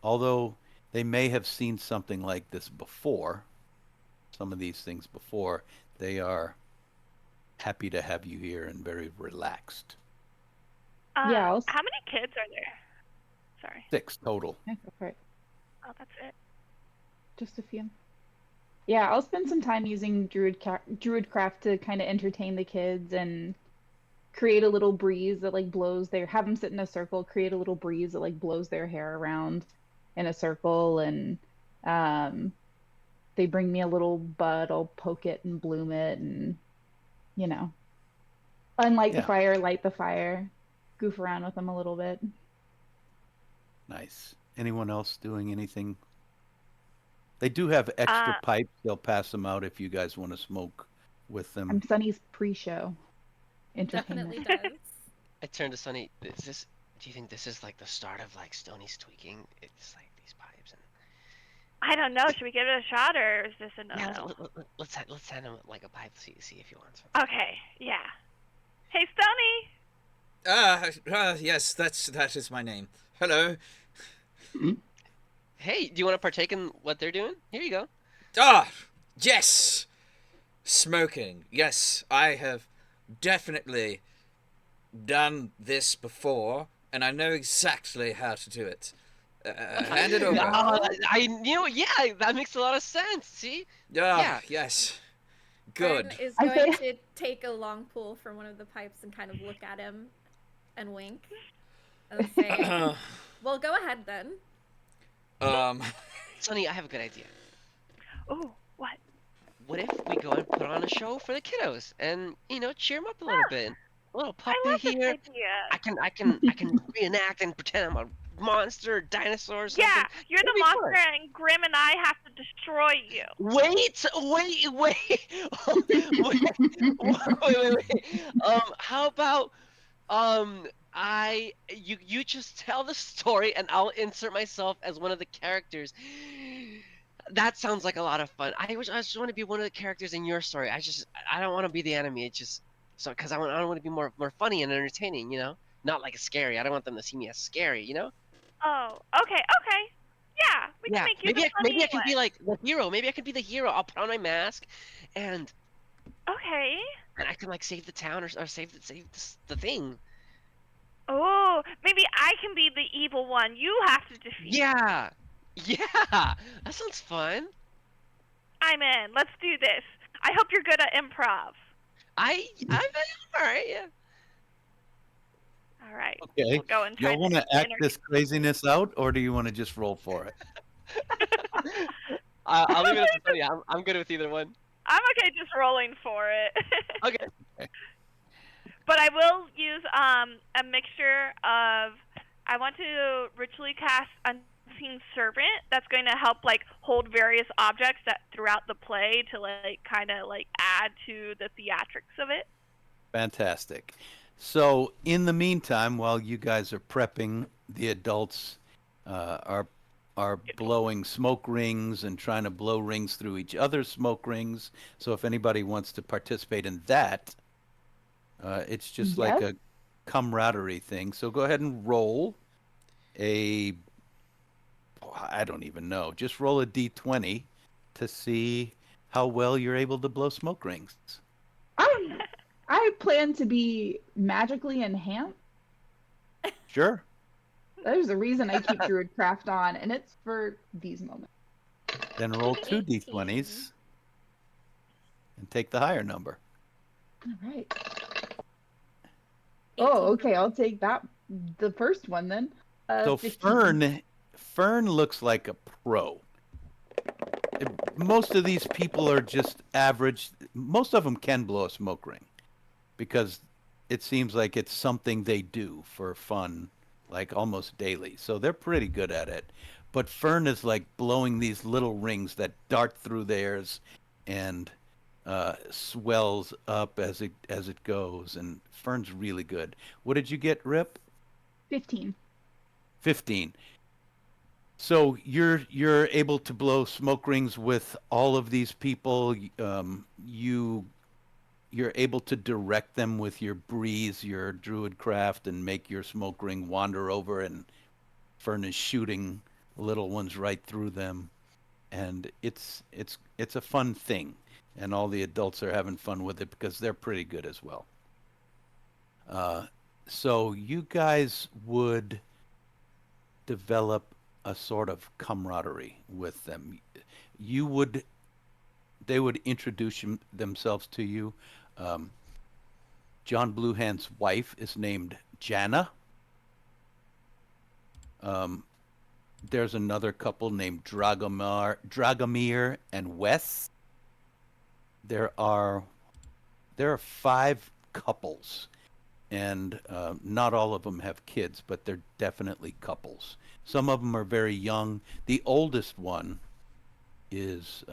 S2: although they may have seen something like this before, some of these things before. They are happy to have you here and very relaxed.
S6: Yeah,
S5: How many kids are there? Sorry.
S2: 6 total.
S6: Yeah, go for it.
S5: Oh, that's it.
S6: Just a few. Yeah, I'll spend some time using Druidcraft to kind of entertain the kids and create a little breeze that like blows their have them sit in a circle, create a little breeze that like blows their hair around in a circle, and um they bring me a little bud, I'll poke it and bloom it, and you know, unlight the
S2: Yeah.
S6: fire, light the fire, goof around with them a little bit.
S2: Nice. Anyone else doing anything? They do have extra pipes. They'll pass them out if you guys want to smoke with them.
S6: I'm Sunny's pre-show
S4: Definitely
S6: entertainment.
S4: does.
S3: I turned to Sunny. Is this? Do you think this is like the start of like Stoney's tweaking? It's like these pipes and.
S5: I don't know. Should we give it a shot, or is this a no?
S3: Yeah, let's hand him like a pipe. See if he wants one.
S5: Okay. Yeah. Hey, Stony.
S1: Yes, that is my name. Hello.
S3: Hey, do you want to partake in what they're doing? Here you go.
S1: Ah, yes. Smoking. Yes, I have definitely done this before, and I know exactly how to do it. Hand it over.
S3: Yeah, that makes a lot of sense. See?
S1: Yeah. Yes. Good.
S4: Fern is
S6: I
S4: going
S6: think-
S4: to take a long pull from one of the pipes and kind of look at him and wink and say, "Well, go ahead then."
S3: Sonny, I have a good idea.
S5: Oh, what?
S3: What if we go and put on a show for the kiddos and cheer them up a little bit? A little puppy
S5: I love
S3: here.
S5: this idea.
S3: I can reenact and pretend I'm a monster, dinosaur, or something.
S5: Yeah, you're the
S3: It'll be
S5: monster,
S3: fun.
S5: and Grim and I have to destroy you.
S3: Wait. Wait. How about You just tell the story and I'll insert myself as one of the characters. That sounds like a lot of fun. I just want to be one of the characters in your story. I don't want to be the enemy. It's just so because I want to be more funny and entertaining. Not like scary. I don't want them to see me as scary.
S5: Oh, okay, okay. Yeah, we can
S3: Yeah,
S5: make you the
S3: maybe
S5: funny
S3: I can be
S5: one.
S3: like the hero. Maybe I can be the hero. I'll put on my mask, and
S5: Okay.
S3: I can like save the town or save the thing.
S5: Oh, maybe I can be the evil one you have to defeat.
S3: Yeah, yeah, that sounds fun.
S5: I'm in. Let's do this. I hope you're good at improv.
S3: I'm all right. Yeah.
S5: All right.
S2: Okay.
S5: We'll go and try
S2: Y'all want to
S5: to
S2: act this craziness out, or do you want to just roll for it?
S3: I'll leave it up to Tony. I'm good with either one.
S5: I'm okay just rolling for it.
S3: Okay.
S5: But I will use a mixture of I want to ritually cast unseen servant that's going to help like hold various objects that throughout the play to like kind of like add to the theatrics of it.
S2: Fantastic. So, in the meantime, while you guys are prepping, the adults are blowing smoke rings and trying to blow rings through each other's smoke rings. So, if anybody wants to participate in that, it's just like
S6: Yes.
S2: a camaraderie thing. So, go ahead and roll a. I don't even know. Just roll a d20 to see how well you're able to blow smoke rings.
S6: I plan to be magically enhanced.
S2: Sure.
S6: There's a reason I keep Druidcraft on, and it's for these moments.
S2: Then roll two
S4: 18.
S2: d20s and take the higher number.
S6: All right.
S4: 18
S6: Oh,
S4: for
S6: okay.
S4: me.
S6: I'll take that. The first one then.
S2: So
S6: 15.
S2: Fern looks like a pro. Most of these people are just average. Most of them can blow a smoke ring because it seems like it's something they do for fun, like almost daily. So they're pretty good at it. But Fern is like blowing these little rings that dart through theirs and swells up as it goes. And Fern's really good. What did you get, Rip?
S6: 15.
S2: 15. So you're able to blow smoke rings with all of these people. You're able to direct them with your breeze, your druid craft, and make your smoke ring wander over, and Fern is shooting little ones right through them, and it's a fun thing, and all the adults are having fun with it because they're pretty good as well. So you guys would develop a sort of camaraderie with them. You would, they would introduce themselves to you. John Bluehand's wife is named Jana. There's another couple named Dragomir and Wes. There are 5 couples, and not all of them have kids, but they're definitely couples. Some of them are very young. The oldest one is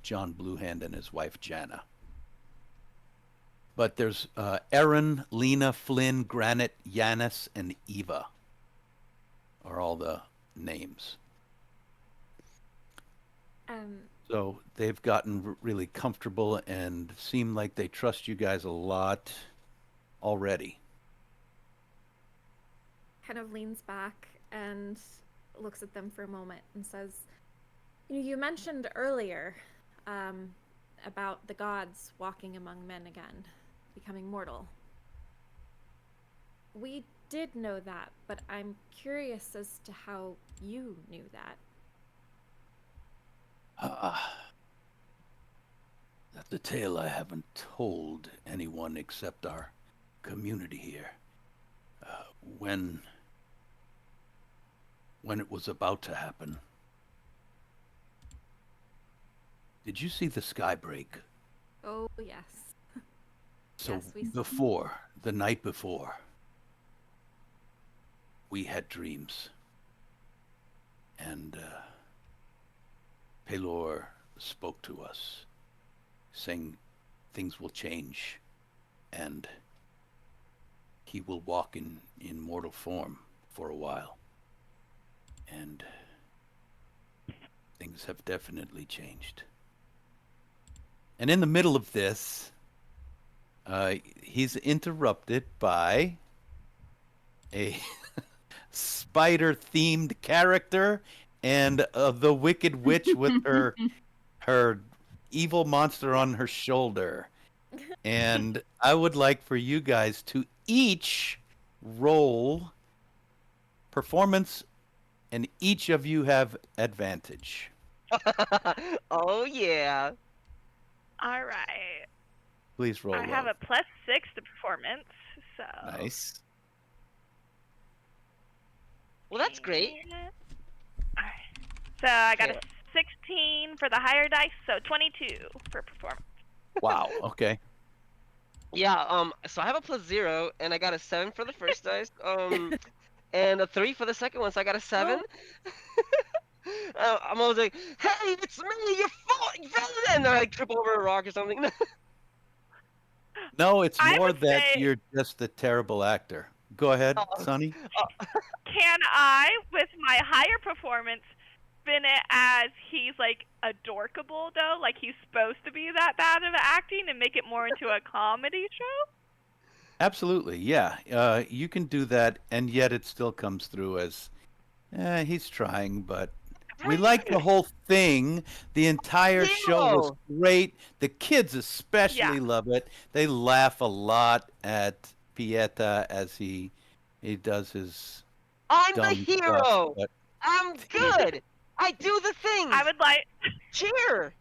S2: John Bluehand and his wife Jana. But there's Aaron, Lena, Flynn, Granite, Yanis, and Eva are all the names. So they've gotten really comfortable and seem like they trust you guys a lot already.
S4: Kind of leans back and looks at them for a moment and says, you mentioned earlier about the gods walking among men again, becoming mortal. We did know that, but I'm curious as to how you knew that.
S2: That's a tale I haven't told anyone except our community here. When it was about to happen. Did you see the sky break?
S4: Oh, yes.
S2: So
S4: Yes, we saw.
S2: before, the night before, we had dreams. And Pelor spoke to us, saying things will change. And he will walk in mortal form for a while. And things have definitely changed. And in the middle of this, he's interrupted by a spider-themed character and the Wicked Witch with her evil monster on her shoulder. And I would like for you guys to each roll performance, and each of you have advantage.
S3: Oh yeah.
S5: All right.
S2: Please roll
S5: I have
S2: low.
S5: a +6 to performance, so.
S2: Nice.
S3: Well, that's great.
S5: Alright. So I got a
S3: Okay.
S5: 16 for the higher dice, so 22 for performance.
S2: Wow. Okay.
S3: Yeah. So I have a +0, and I got a 7 for the first dice. And a 3 for the second one, so I got a 7. I'm always like, "Hey, it's me! You fell!" And then I trip over a rock or something.
S2: No, it's
S5: I
S2: more
S5: would
S2: that
S5: say,
S2: you're just a terrible actor. Go ahead,
S3: Oh,
S2: Sonny.
S5: can I, with my higher performance, spin it as he's like adorkable though, like he's supposed to be that bad of acting, and make it more into a comedy show?
S2: Absolutely. Yeah. You can do that, and yet it still comes through as he's trying, but we like the whole thing. The entire show was
S3: Hero!
S2: great. The kids
S5: Yeah.
S2: especially love it. They laugh a lot at Pieta as he does his
S3: I'm the
S2: dumb stuff.
S3: hero!
S2: But
S3: I'm good! I do the
S5: I
S3: things!
S5: would like.
S3: Cheer!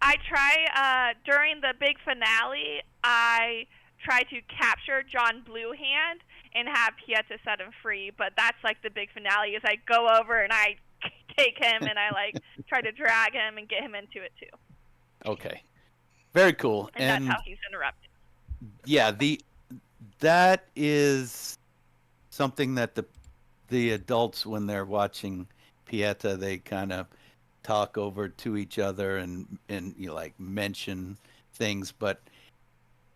S5: I try during the big finale. I try to capture John Bluehand and have Pieta set him free. But that's like the big finale. Is I go over and I take him and I like try to drag him and get him into it too.
S2: okay, very cool.
S5: And that's how he's interrupted.
S2: Yeah, that is something that the adults, when they're watching Pieta, they kind of talk over to each other and you know, like mention things, but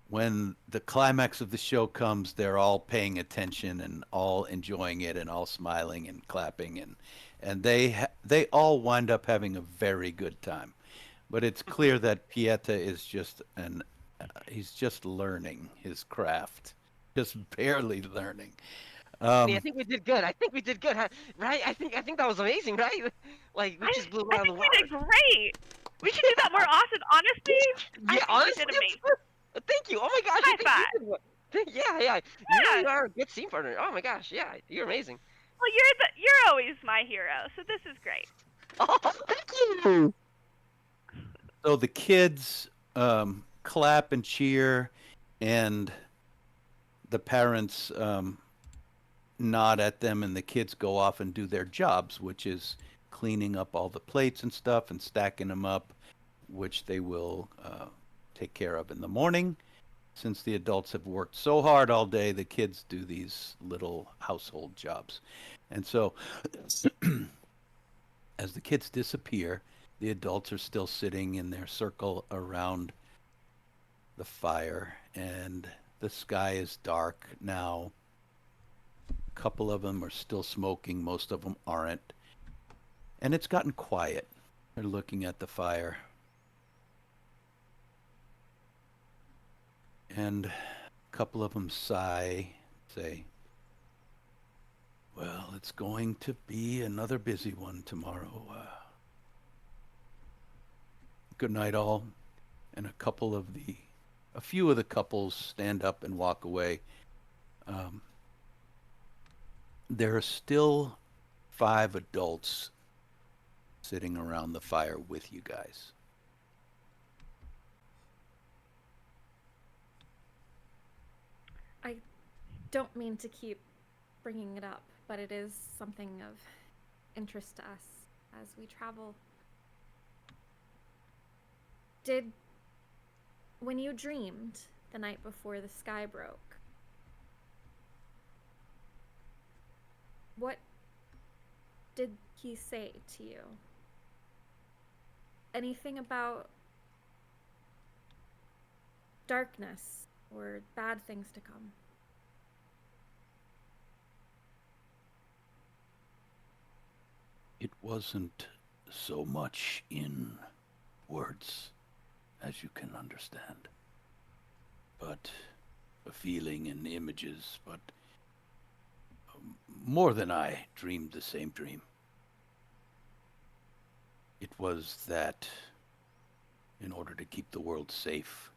S2: when the climax of the show comes, they're all paying attention and all enjoying it and all smiling and clapping, and they all wind up having a very good time. But it's clear that Pieta is just he's just learning his craft, just barely learning.
S3: Honey, I
S2: Um,
S3: think we did good. I think we did good, right? I think that was amazing, right? Like we just blew it
S5: I
S3: out of the
S5: think we
S3: water.
S5: did great. We should do that more often. Honestly, I
S3: Yeah,
S5: think
S3: honestly,
S5: we did amazing.
S3: thank you. Oh my gosh, I
S5: High
S3: think you
S5: five.
S3: did what? Yeah. You really
S5: Yeah.
S3: are a good scene partner. Oh my gosh, yeah, you're amazing.
S5: Well, you're always my hero, so this is great.
S3: Oh, thank you.
S2: so the kids clap and cheer, and the parents nod at them, and the kids go off and do their jobs, which is cleaning up all the plates and stuff and stacking them up, which they will take care of in the morning. Since the adults have worked so hard all day, the kids do these little household jobs. And so, as the kids disappear, the adults are still sitting in their circle around the fire, and the sky is dark now. A couple of them are still smoking, most of them aren't. And it's gotten quiet. They're looking at the fire. And a couple of them sigh, say, well, it's going to be another busy one tomorrow. Good night, all. And a few of the couples stand up and walk away. There are still 5 adults sitting around the fire with you guys.
S4: I don't mean to keep bringing it up, but it is something of interest to us as we travel. When you dreamed the night before the sky broke, what did he say to you? Anything about darkness or bad things to come?
S2: It wasn't so much in words, as you can understand, but a feeling in images, but more than I dreamed the same dream. It was that in order to keep the world safe,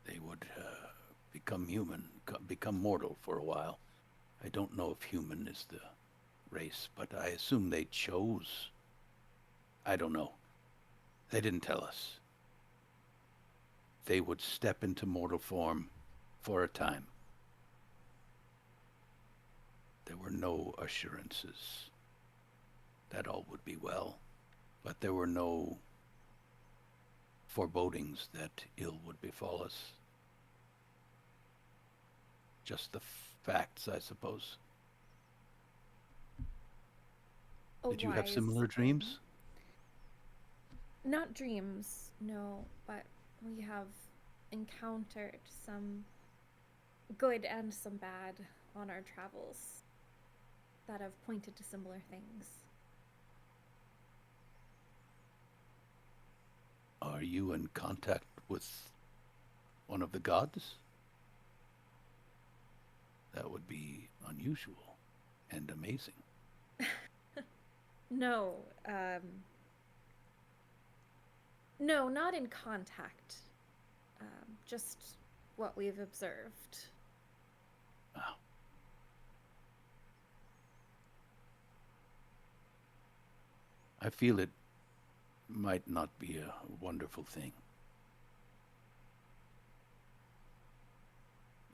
S2: they would become human, become mortal for a while. I don't know if human is the race, but I assume they chose. I don't know. They didn't tell us. They would step into mortal form for a time. There were no assurances that all would be well, but there were no forebodings that ill would befall us. Just the facts, I suppose.
S4: A
S2: Did you have
S4: wise
S2: similar dreams?
S4: Not dreams, no, but we have encountered some good and some bad on our travels that have pointed to similar things.
S2: Are you in contact with one of the gods? That would be unusual and amazing.
S4: No, no, not in contact. Just what we've observed.
S2: Wow. I feel it might not be a wonderful thing.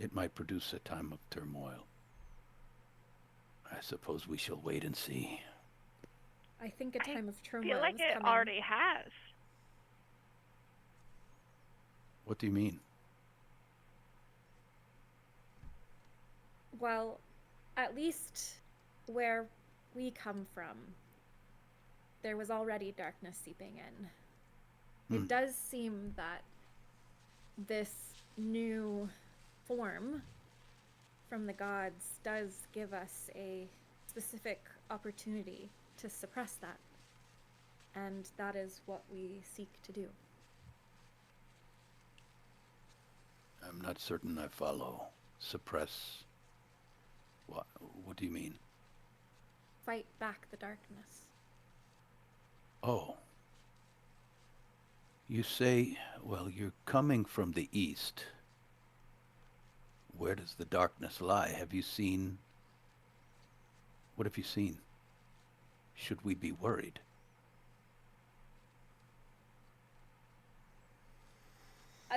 S2: It might produce a time of turmoil. I suppose we shall wait and see.
S4: I think a time of
S5: I
S4: turmoil
S5: feel like
S4: is
S5: it
S4: coming.
S5: already has.
S2: What do you mean?
S4: Well, at least where we come from, there was already darkness seeping in. It does seem that this new form from the gods does give us a specific opportunity to suppress that. And that is what we seek to do.
S2: I'm not certain I follow. Suppress. What do you mean?
S4: Fight back the darkness.
S2: Oh. You say, well, you're coming from the east. Where does the darkness lie? Have you seen? What have you seen? Should we be worried?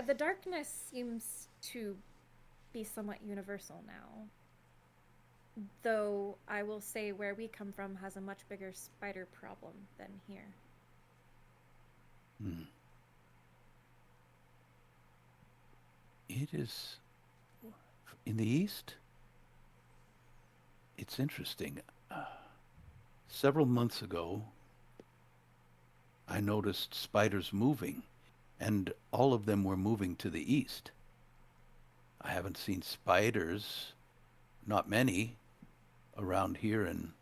S4: The darkness seems to be somewhat universal now. Though I will say where we come from has a much bigger spider problem than here.
S2: It is in the east. It's interesting. Several months ago, I noticed spiders moving, and all of them were moving to the east. I haven't seen spiders, not many, around here in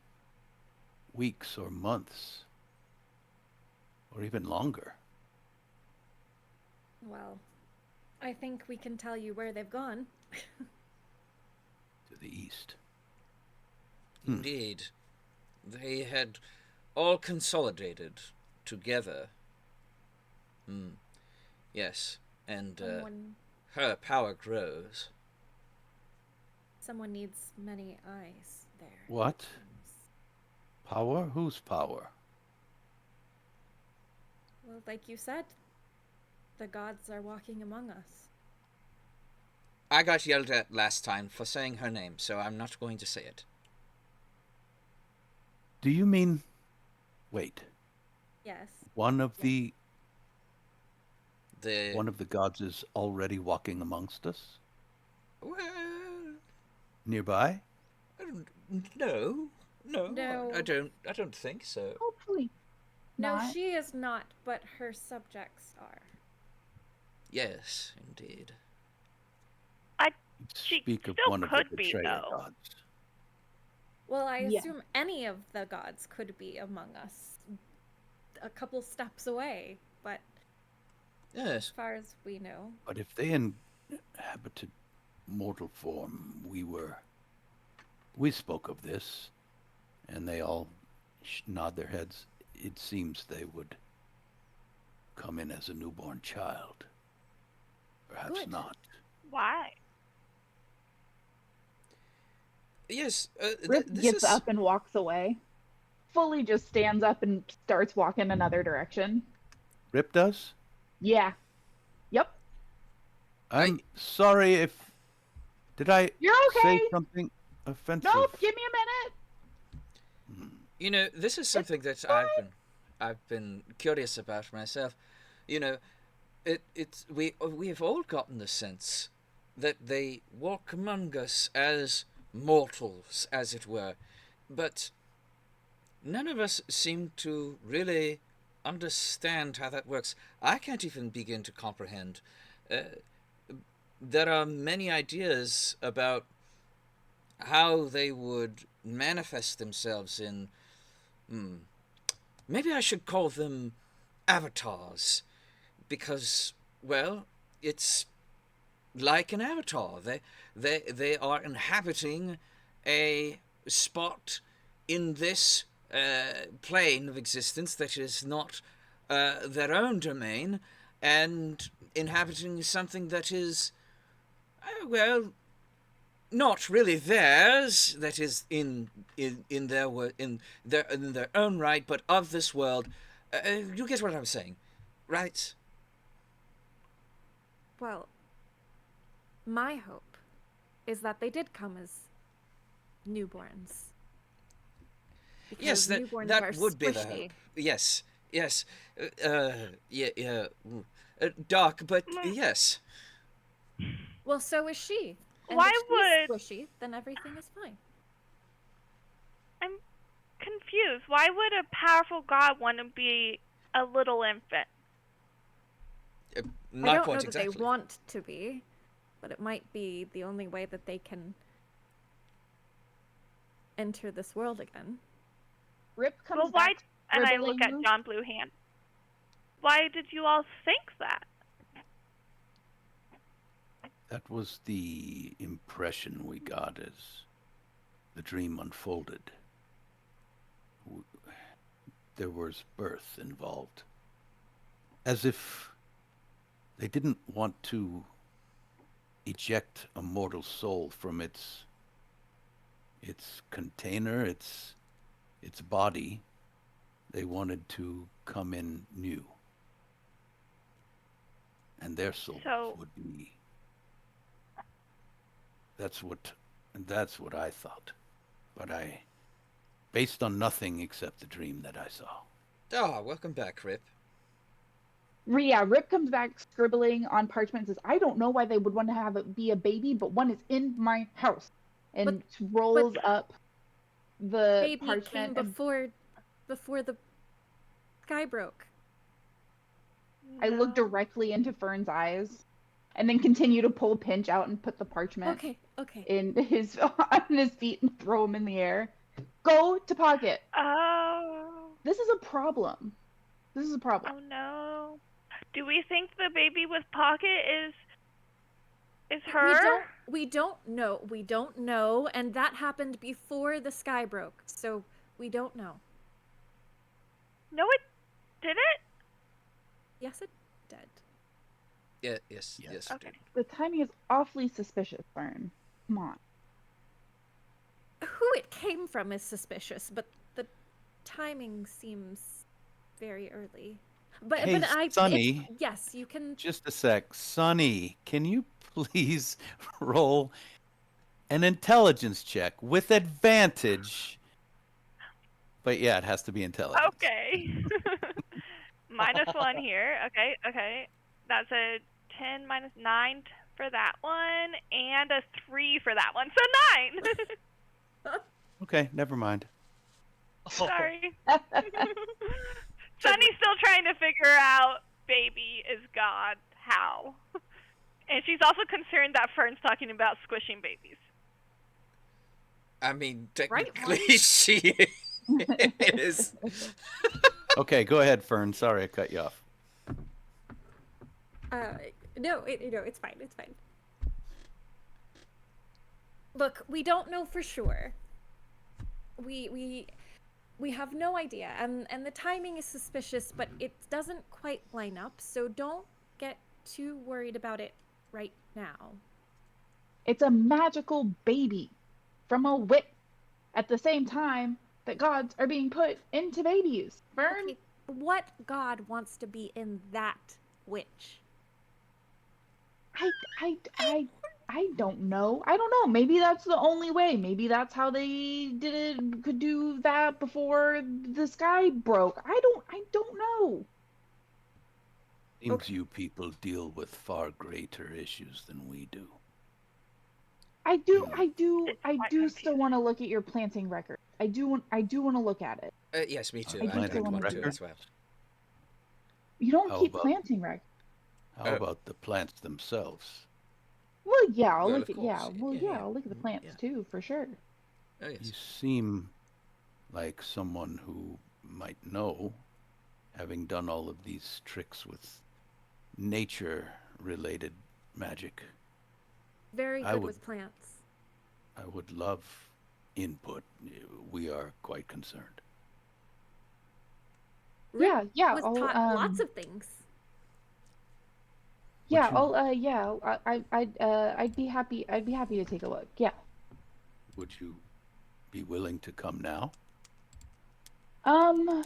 S2: weeks or months, or even longer.
S4: Well, I think we can tell you where they've gone.
S2: To the east.
S1: Indeed. They had all consolidated together. Yes, and her power grows.
S4: Someone needs many eyes there.
S2: What? Power? Whose power?
S4: Well, like you said, the gods are walking among us.
S1: I got yelled at last time for saying her name, so I'm not going to say it.
S2: Do you mean... Wait.
S4: Yes.
S2: One of
S1: The
S2: the gods is already walking amongst us?
S1: Well,
S2: Nearby?
S1: no,
S4: No.
S1: I don't think so.
S6: Hopefully.
S4: No,
S6: Not.
S4: she is not, but her subjects are.
S1: Yes, indeed.
S5: She
S2: Speak of
S5: still
S2: one of the
S5: could be,
S2: betrayer
S5: though.
S2: gods.
S4: Well, I
S6: Yeah.
S4: assume any of the gods could be among us, a couple steps away, but
S1: Yes.
S4: as far as we know.
S2: But if they inhabited mortal form, we spoke of this, and they all nod their heads. It seems they would come in as a newborn child. Perhaps
S4: Good.
S2: not.
S5: Why?
S1: Yes.
S6: Rip
S1: This
S6: gets
S1: is.
S6: up and walks away. Fully just stands up and starts walking another direction.
S2: Rip does?
S6: Yeah. Yep.
S2: I'm sorry if... Did I
S6: You're
S2: say
S6: okay.
S2: something offensive?
S6: Nope. Give me a minute.
S1: You know, this is something that I've been curious about myself. You know, we have all gotten the sense that they walk among us as mortals, as it were, but none of us seem to really understand how that works. I can't even begin to comprehend. There are many ideas about how they would manifest themselves in. Maybe I should call them avatars, because, well, it's like an avatar. They are inhabiting a spot in this plane of existence that is not their own domain, and inhabiting something that is, well, not really theirs. That is in their own right, but of this world. You get what I'm saying, right?
S4: Well, my hope is that they did come as newborns. Because
S1: Yes,
S4: newborns
S1: that
S4: are
S1: would be the
S4: squishy.
S1: hope. Yes, yes, yeah. Dark, but yes.
S4: Well, so is she. And
S5: Why
S4: if
S5: would-
S4: she's squishy, then everything is fine.
S5: I'm confused. Why would a powerful god want to be a little infant?
S1: My
S4: I don't
S1: point
S4: know that
S1: exactly.
S4: they want to be, but it might be the only way that they can enter this world again.
S6: Rip comes
S5: Well, why?
S6: back.
S5: And I look at
S6: scribbling.
S5: John Blue Hand. Why did you all think that?
S2: That was the impression we got as the dream unfolded. There was birth involved. As if they didn't want to eject a mortal soul from its container, its body. They wanted to come in new. And their souls would be... That's what I thought. But based on nothing except the dream that I saw.
S1: Ah, welcome back, Rip.
S6: Yeah, Rip comes back scribbling on parchment and says, I don't know why they would want to have it be a baby, but one is in my house. And rolls up the
S4: Baby
S6: parchment
S4: came before the sky broke.
S6: I look directly into Fern's eyes and then continue to pull Pinch out and put the parchment
S4: Okay.
S6: in on his feet and throw him in the air. Go to Pocket.
S5: Oh.
S6: This is a problem.
S5: Oh no. Do we think the baby with Pocket is her?
S4: We don't know, and that happened before the sky broke, so we don't know.
S5: No, it did it?
S4: Yes, it did.
S1: Yeah, yes.
S5: Okay.
S6: The timing is awfully suspicious, Fern. Come on.
S4: Who it came from is suspicious, but the timing seems very early. But
S2: Hey, Sonny.
S4: Yes, you can.
S2: Just a sec. Sonny, can you please roll an intelligence check with advantage? But yeah, it has to be intelligence.
S5: Okay. -1 here. Okay. That's a 10 minus 9 for that one, and a 3 for that one. So 9!
S2: Okay, never mind.
S5: Sorry. Sunny's still trying to figure out baby is God. How? And she's also concerned that Fern's talking about squishing babies.
S1: I mean,
S4: Right
S1: technically,
S4: one.
S1: she is.
S2: Okay, go ahead, Fern. Sorry I cut you off.
S4: Uh, no, it's fine. It's fine. Look, we don't know for sure. We we we have no idea, and the timing is suspicious, but it doesn't quite line up. So don't get too worried about it right now.
S6: It's a magical baby from a witch at the same time that gods are being put into babies. Fern,
S4: Okay, what god wants to be in that witch?
S6: I, I, I, I don't know. I don't know. Maybe that's the only way. Maybe that's how they did it. Could do that before the sky broke. I don't know.
S2: Seems
S4: Okay.
S2: you people deal with far greater issues than we do.
S6: I do,
S2: Hmm.
S6: I do,
S5: It's
S6: I
S5: quite
S6: do still
S5: confused.
S6: want to look at your planting record. I do want to look at it.
S1: Yes, me too.
S6: I do
S1: I'd
S6: still
S1: like
S2: Planting
S1: to
S6: want
S1: look
S6: to do
S1: to it
S6: that.
S1: as well.
S2: records.
S6: You don't
S2: How
S6: keep
S2: about
S6: planting records.
S2: how about the plants themselves?
S6: Well, yeah, I'll
S1: Well,
S6: look
S1: of
S6: at yeah.
S1: course.
S6: Well,
S1: Yeah,
S6: yeah,
S1: yeah.
S6: I'll look at the
S1: Yeah.
S6: plants too, for sure.
S1: Oh,
S2: You
S1: yes.
S2: seem like someone who might know, having done all of these tricks with nature-related magic.
S4: Very
S2: I
S4: good
S2: would
S4: with plants.
S2: I would love input. We are quite concerned.
S4: Rip
S6: Yeah, yeah,
S4: was
S6: I'll
S4: taught lots of things.
S2: Would
S6: yeah,
S2: you
S6: yeah, I'd be happy to take a look. Yeah.
S2: would you be willing to come now,
S6: Um,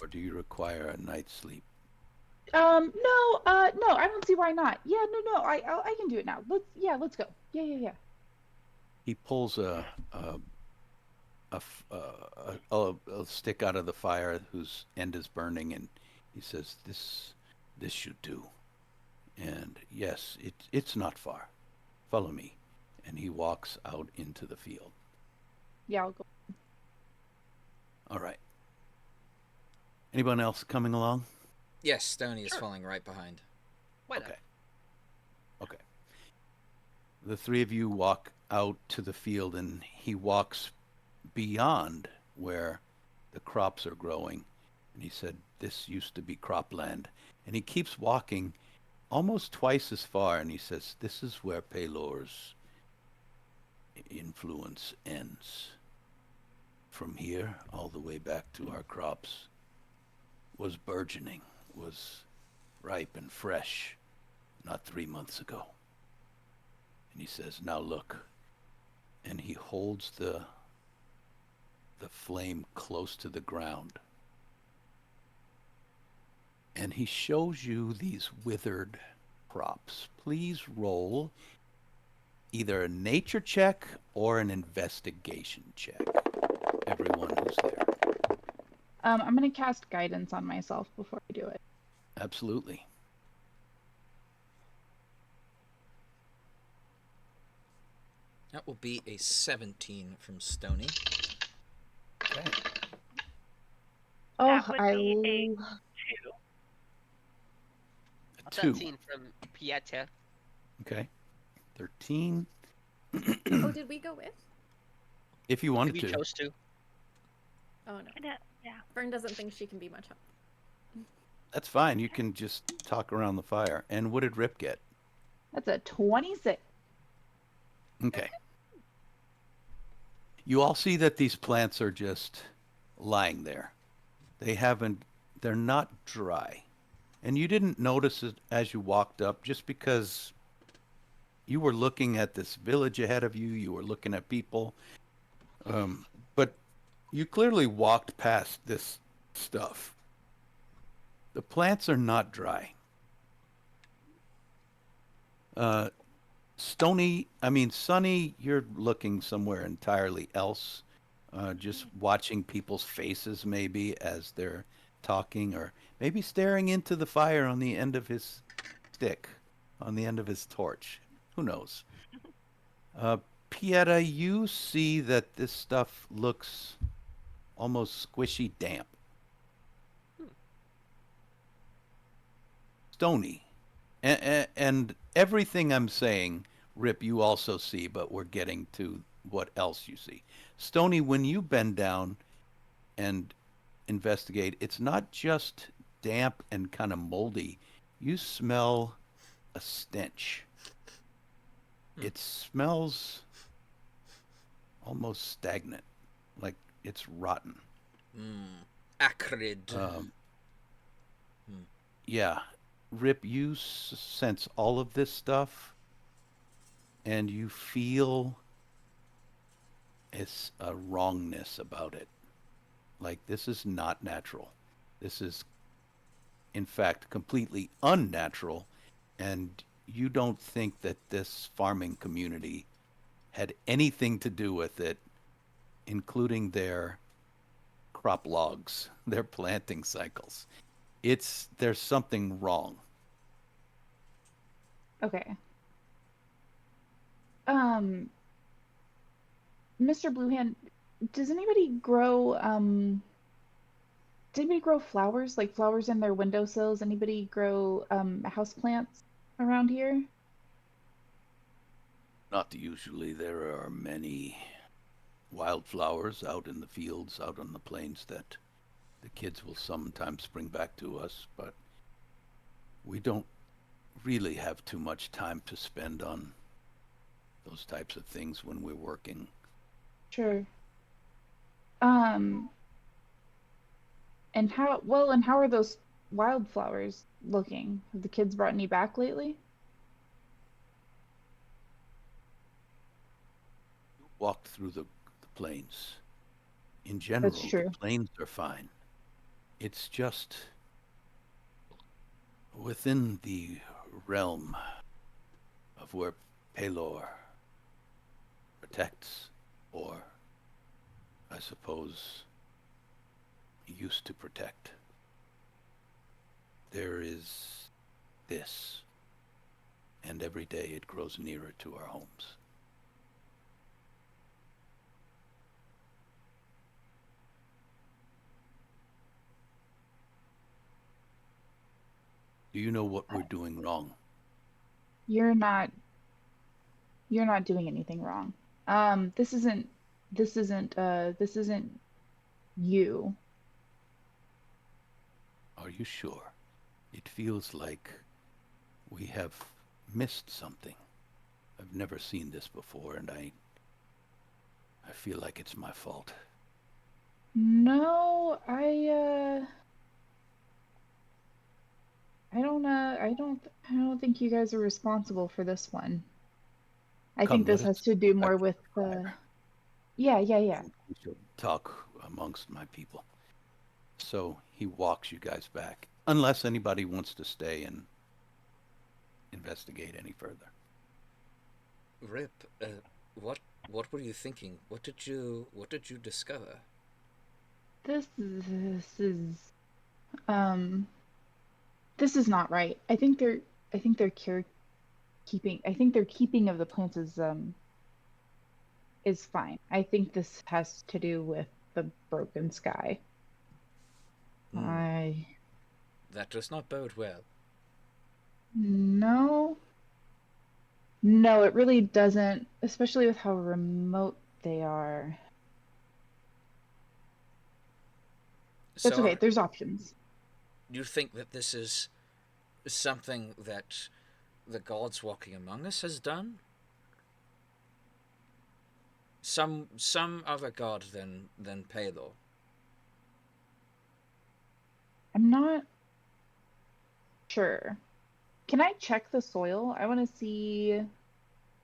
S2: or do you require a night's sleep?
S6: no, no, I don't see why not. Yeah, no, I can do it now. Let's go. Yeah, yeah, yeah.
S2: He pulls a stick out of the fire whose end is burning, and he says, "This should do." And yes, it's not far. Follow me. And he walks out into the field.
S6: Yeah, I'll go.
S2: All right. Anyone else coming along?
S1: Yes, Stony is
S3: Sure.
S1: falling right behind.
S3: Why not?
S2: Okay. Okay. The three of you walk out to the field, and he walks beyond where the crops are growing. And he said, "This used to be cropland." And he keeps walking almost twice as far, and he says, "This is where Pelor's influence ends. From here, all the way back to our crops, was burgeoning, was ripe and fresh, not 3 months ago." And he says, "Now look." And he holds the flame close to the ground. And he shows you these withered crops. Please roll either a nature check or an investigation check. Everyone who's there.
S6: I'm gonna cast guidance on myself before I do it.
S2: Absolutely.
S1: That will be a 17 from Stony.
S2: Okay.
S6: Oh,
S5: That would
S6: I
S5: be
S6: l-
S5: 2.
S2: A 2.
S3: 13 from Pieta.
S2: Okay. 13.
S4: Oh, did we go with?
S2: If you
S3: If
S2: wanted
S3: we
S2: to.
S3: chose to.
S4: Oh no.
S5: Yeah.
S4: Fern doesn't think she can be much help.
S2: That's fine. You can just talk around the fire. And what did Rip get?
S6: that's a 26.
S2: Okay. You all see that these plants are just lying there. They're not dry. And you didn't notice it as you walked up just because you were looking at this village ahead of you. You were looking at people. But you clearly walked past this stuff. The plants are not dry. Sonny, you're looking somewhere entirely else. Just watching people's faces maybe as they're talking, or maybe staring into the fire on the end of his stick, on the end of his torch. Who knows? Pieta, you see that this stuff looks almost squishy damp. Stony. And everything I'm saying Rip, you also see, but we're getting to what else you see. Stony, when you bend down and investigate, it's not just damp and kind of moldy. You smell a stench. It smells almost stagnant, like it's rotten.
S1: Acrid.
S2: Um, yeah. Rip, you sense all of this stuff and you feel it's a wrongness about it. Like this is not natural. This is, in fact, completely unnatural. And you don't think that this farming community had anything to do with it, including their crop logs, their planting cycles. There's something wrong.
S6: Okay. Um, Mr. Bluehand, does anybody grow does anybody grow flowers, like flowers in their windowsills? Anybody grow house plants around here?
S2: Not usually. There are many wildflowers out in the fields, out on the plains that the kids will sometimes bring back to us, but we don't really have too much time to spend on those types of things when we're working.
S6: Sure. Um, and how are those wildflowers looking? Have the kids brought any back lately?
S2: Walked through the plains. In
S6: That's
S2: general, the
S6: true.
S2: plains are fine. It's just within the realm of where Pelor protects, or I suppose used to protect. There is this, and every day it grows nearer to our homes. Do you know what we're doing wrong?
S6: You're not you're not doing anything wrong. This isn't this isn't you.
S2: Are you sure? It feels like we have missed something. I've never seen this before, and I feel like it's my fault.
S6: No, I don't think you guys are responsible for this one. I think
S2: Come, let
S6: this
S2: us
S6: has to do
S2: go back
S6: more
S2: to
S6: with
S2: the fire.
S6: yeah.
S2: We should talk amongst my people. So he walks you guys back, unless anybody wants to stay and investigate any further.
S1: Rip, what what were you thinking? What did you discover?
S6: This is um this is not right. I think their care keeping I think their keeping of the plants is fine. I think this has to do with the broken sky.
S1: Hmm,
S6: I
S1: that does not bode well.
S6: no. No, it really doesn't, especially with how remote they are. That's
S1: So,
S6: okay. There's options.
S1: you think that this is something that the gods walking among us has done? Some other god than Palor.
S6: I'm not sure. Can I check the soil? I want to see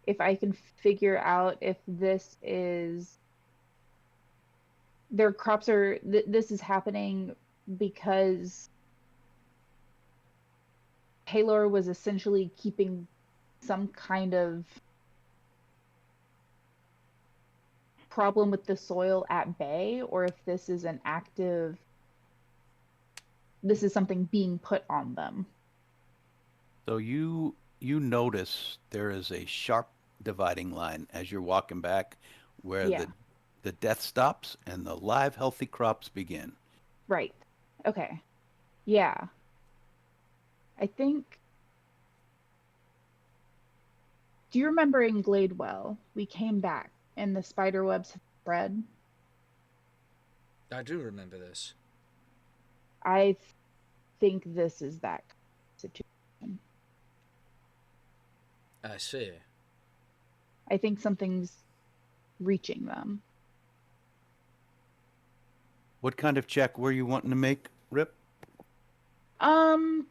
S6: if I can figure out if this is their crops are this is happening because Taylor was essentially keeping some kind of problem with the soil at bay, or if this is an active this is something being put on them.
S2: So you notice there is a sharp dividing line as you're walking back where
S6: Yeah,
S2: the death stops and the live healthy crops begin.
S6: right. Okay. Yeah. I think Do you remember in Gladewell, we came back and the spider webs had spread?
S1: I do remember this.
S6: I think this is that situation.
S1: I see.
S6: I think something's reaching them.
S2: What kind of check were you wanting to make, Rip?
S6: Um,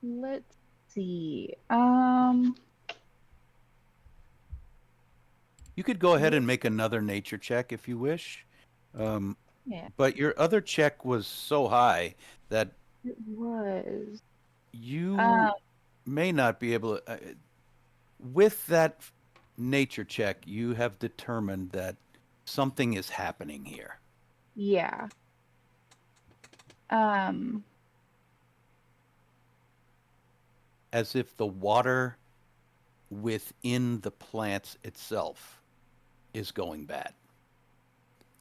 S6: let's see.
S2: You could go ahead and make another nature check if you wish. Um,
S6: Yeah,
S2: but your other check was so high that
S6: it was.
S2: you
S6: Um,
S2: may not be able to. With that nature check, you have determined that something is happening here.
S6: yeah. Um,
S2: As if the water within the plants itself is going bad.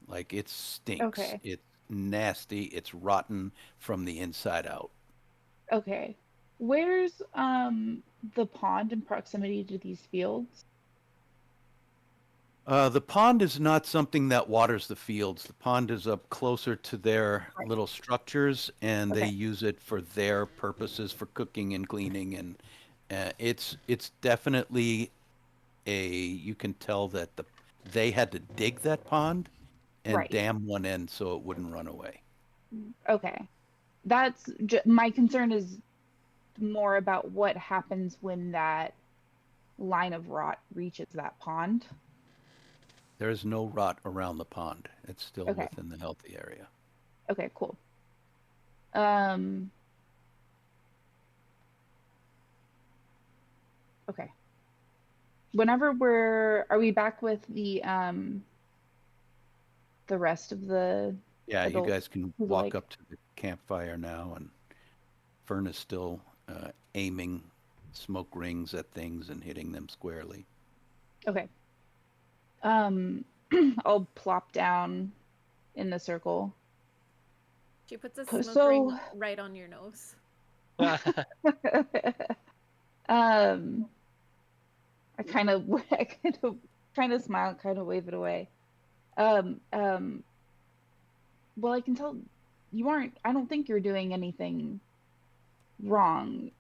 S2: Like it stinks.
S6: okay,
S2: It's nasty. It's rotten from the inside out.
S6: okay. Where's the pond in proximity to these fields?
S2: The pond is not something that waters the fields. The pond is up closer to their
S6: Right.
S2: little structures, and they
S6: Okay,
S2: use it for their purposes for cooking and cleaning. And it's definitely a. You can tell that they had to dig that pond and
S6: right.
S2: dam one end so it wouldn't run away.
S6: Okay. My concern is more about what happens when that line of rot reaches that pond.
S2: There is no rot around the pond. It's still
S6: Okay.
S2: within the healthy area.
S6: Okay, cool. Um, okay. Are we back with the rest of the
S2: Yeah, you
S6: adults
S2: guys can
S6: who
S2: walk up to the campfire now, and Fern is still aiming smoke rings at things and hitting them squarely.
S6: okay. Um, I'll plop down in the circle.
S4: She puts a smoke
S6: So,
S4: ring right on your nose.
S6: um, I kind of, I kind of smile, kind of wave it away. Um, um, well, I can tell you aren't. I don't think you're doing anything wrong.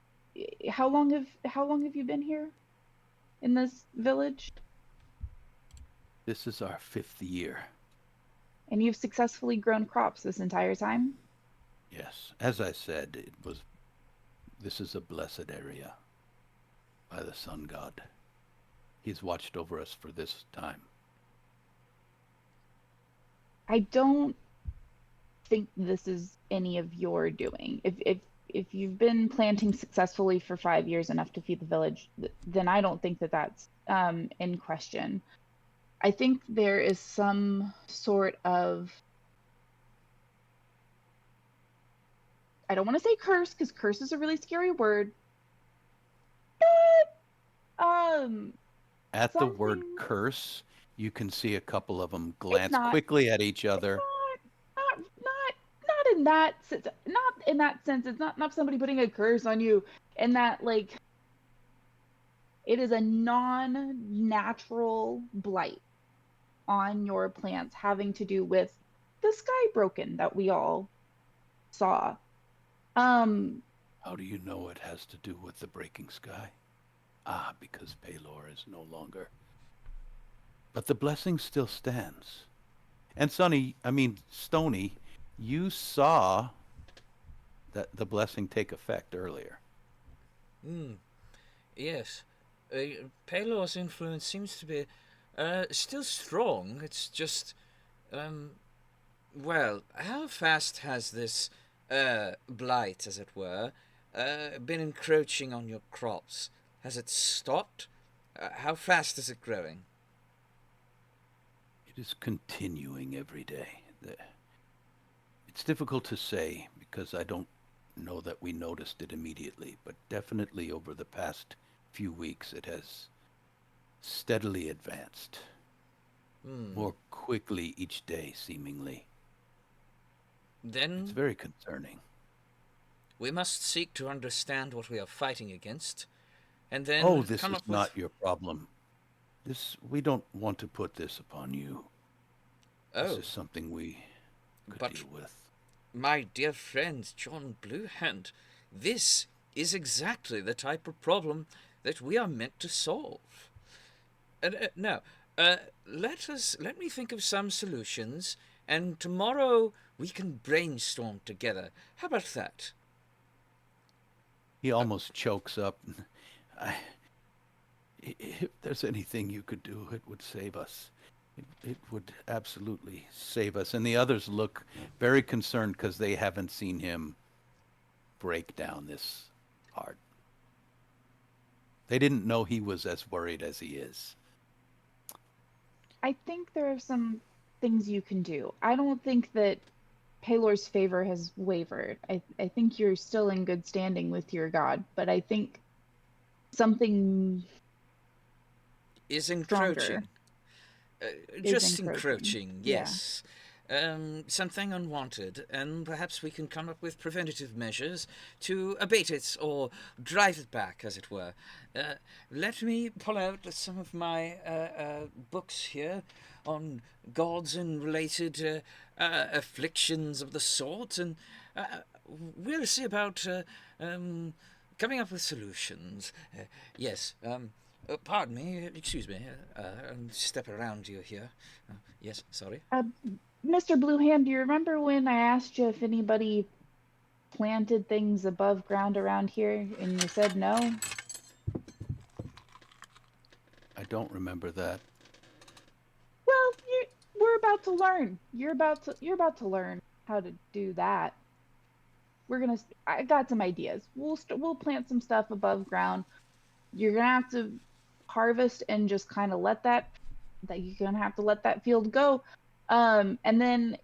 S6: How long have you been here in this village?
S2: This is our 5th year.
S6: And you've successfully grown crops this entire time?
S2: Yes, as I said, this is a blessed area by the sun god. He's watched over us for this time.
S6: I don't think this is any of your doing. If you've been planting successfully for 5 years enough to feed the village, then I don't think that that's in question. I think there is some sort of, I don't want to say curse because curse is a really scary word, but
S2: At the word
S6: something.
S2: curse, you can see a couple of them
S6: It's
S2: glance
S6: not.
S2: quickly at each
S6: It's
S2: other.
S6: not in that sense. Not in that sense. It's not somebody putting a curse on you. In that, like, it is a non-natural blight on your plants having to do with the sky broken that we all saw. Um,
S2: How do you know it has to do with the breaking sky? Ah, because Palor is no longer. But the blessing still stands. And Stony, you saw that the blessing take effect earlier.
S1: Hmm. Yes. Palor's influence seems to be still strong. It's just, um, well, how fast has this blight, as it were, been encroaching on your crops? Has it stopped? How fast is it growing?
S2: It is continuing every day. It's difficult to say because I don't know that we noticed it immediately, but definitely over the past few weeks it has steadily advanced.
S1: Hmm.
S2: More quickly each day, seemingly. It's
S1: Then,
S2: very concerning.
S1: We must seek to understand what we are fighting against, and then
S2: Oh, this
S1: come
S2: is
S1: up with.
S2: not your problem. We don't want to put this upon you. This
S1: Oh,
S2: is something we could
S1: but
S2: deal with.
S1: my dear friend John Bluehand, this is exactly the type of problem that we are meant to solve. Now, uh, let me think of some solutions, and tomorrow we can brainstorm together. How about that?
S2: He almost chokes up. I, if there's anything you could do, it would save us. It would absolutely save us. And the others look very concerned because they haven't seen him break down this hard. They didn't know he was as worried as he is.
S6: I think there are some things you can do. I don't think that Palor's favor has wavered. I think you're still in good standing with your god, but I think something
S1: Is
S6: stronger
S1: encroaching.
S6: is
S1: Just
S6: encroaching.
S1: encroaching,
S6: Yeah.
S1: yes. Something unwanted, and perhaps we can come up with preventative measures to abate it or drive it back, as it were. Uh, Let me pull out some of my books here on gods and related afflictions of the sort, and uh, we'll see about coming up with solutions. Yes. Pardon me, excuse me. Step around you here. Yes, sorry.
S6: Uh, Mr. Bluehand, do you remember when I asked you if anybody planted things above ground around here and you said no?
S2: I don't remember that.
S6: Well, we're about to learn. You're about to learn how to do that. I got some ideas. We'll plant some stuff above ground. You're gonna have to harvest and just kind of that you're gonna have to let that field go. And then,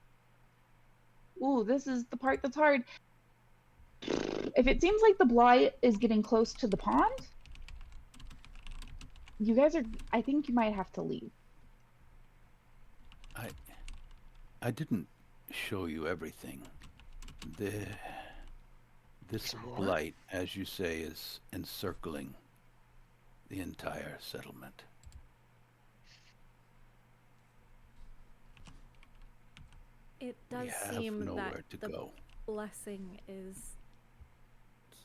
S6: ooh, this is the part that's hard. If it seems like the blight is getting close to the pond, you guys are. I think you might have to leave.
S2: I didn't show you everything. This
S3: Some more?
S2: blight, as you say, is encircling the entire settlement.
S4: It
S2: We
S4: does
S2: have
S4: seem that
S2: nowhere to
S4: the
S2: go.
S4: blessing is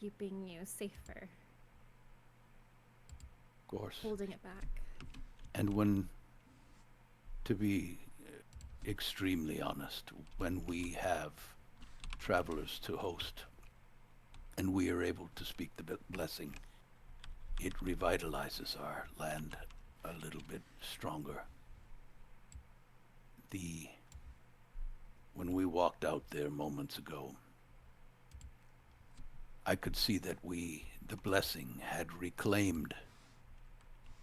S4: keeping you safer,
S2: Of course.
S4: holding it back.
S2: And when, to be extremely honest, when we have travelers to host and we are able to speak the blessing, it revitalizes our land a little bit stronger. When we walked out there moments ago, I could see that the blessing had reclaimed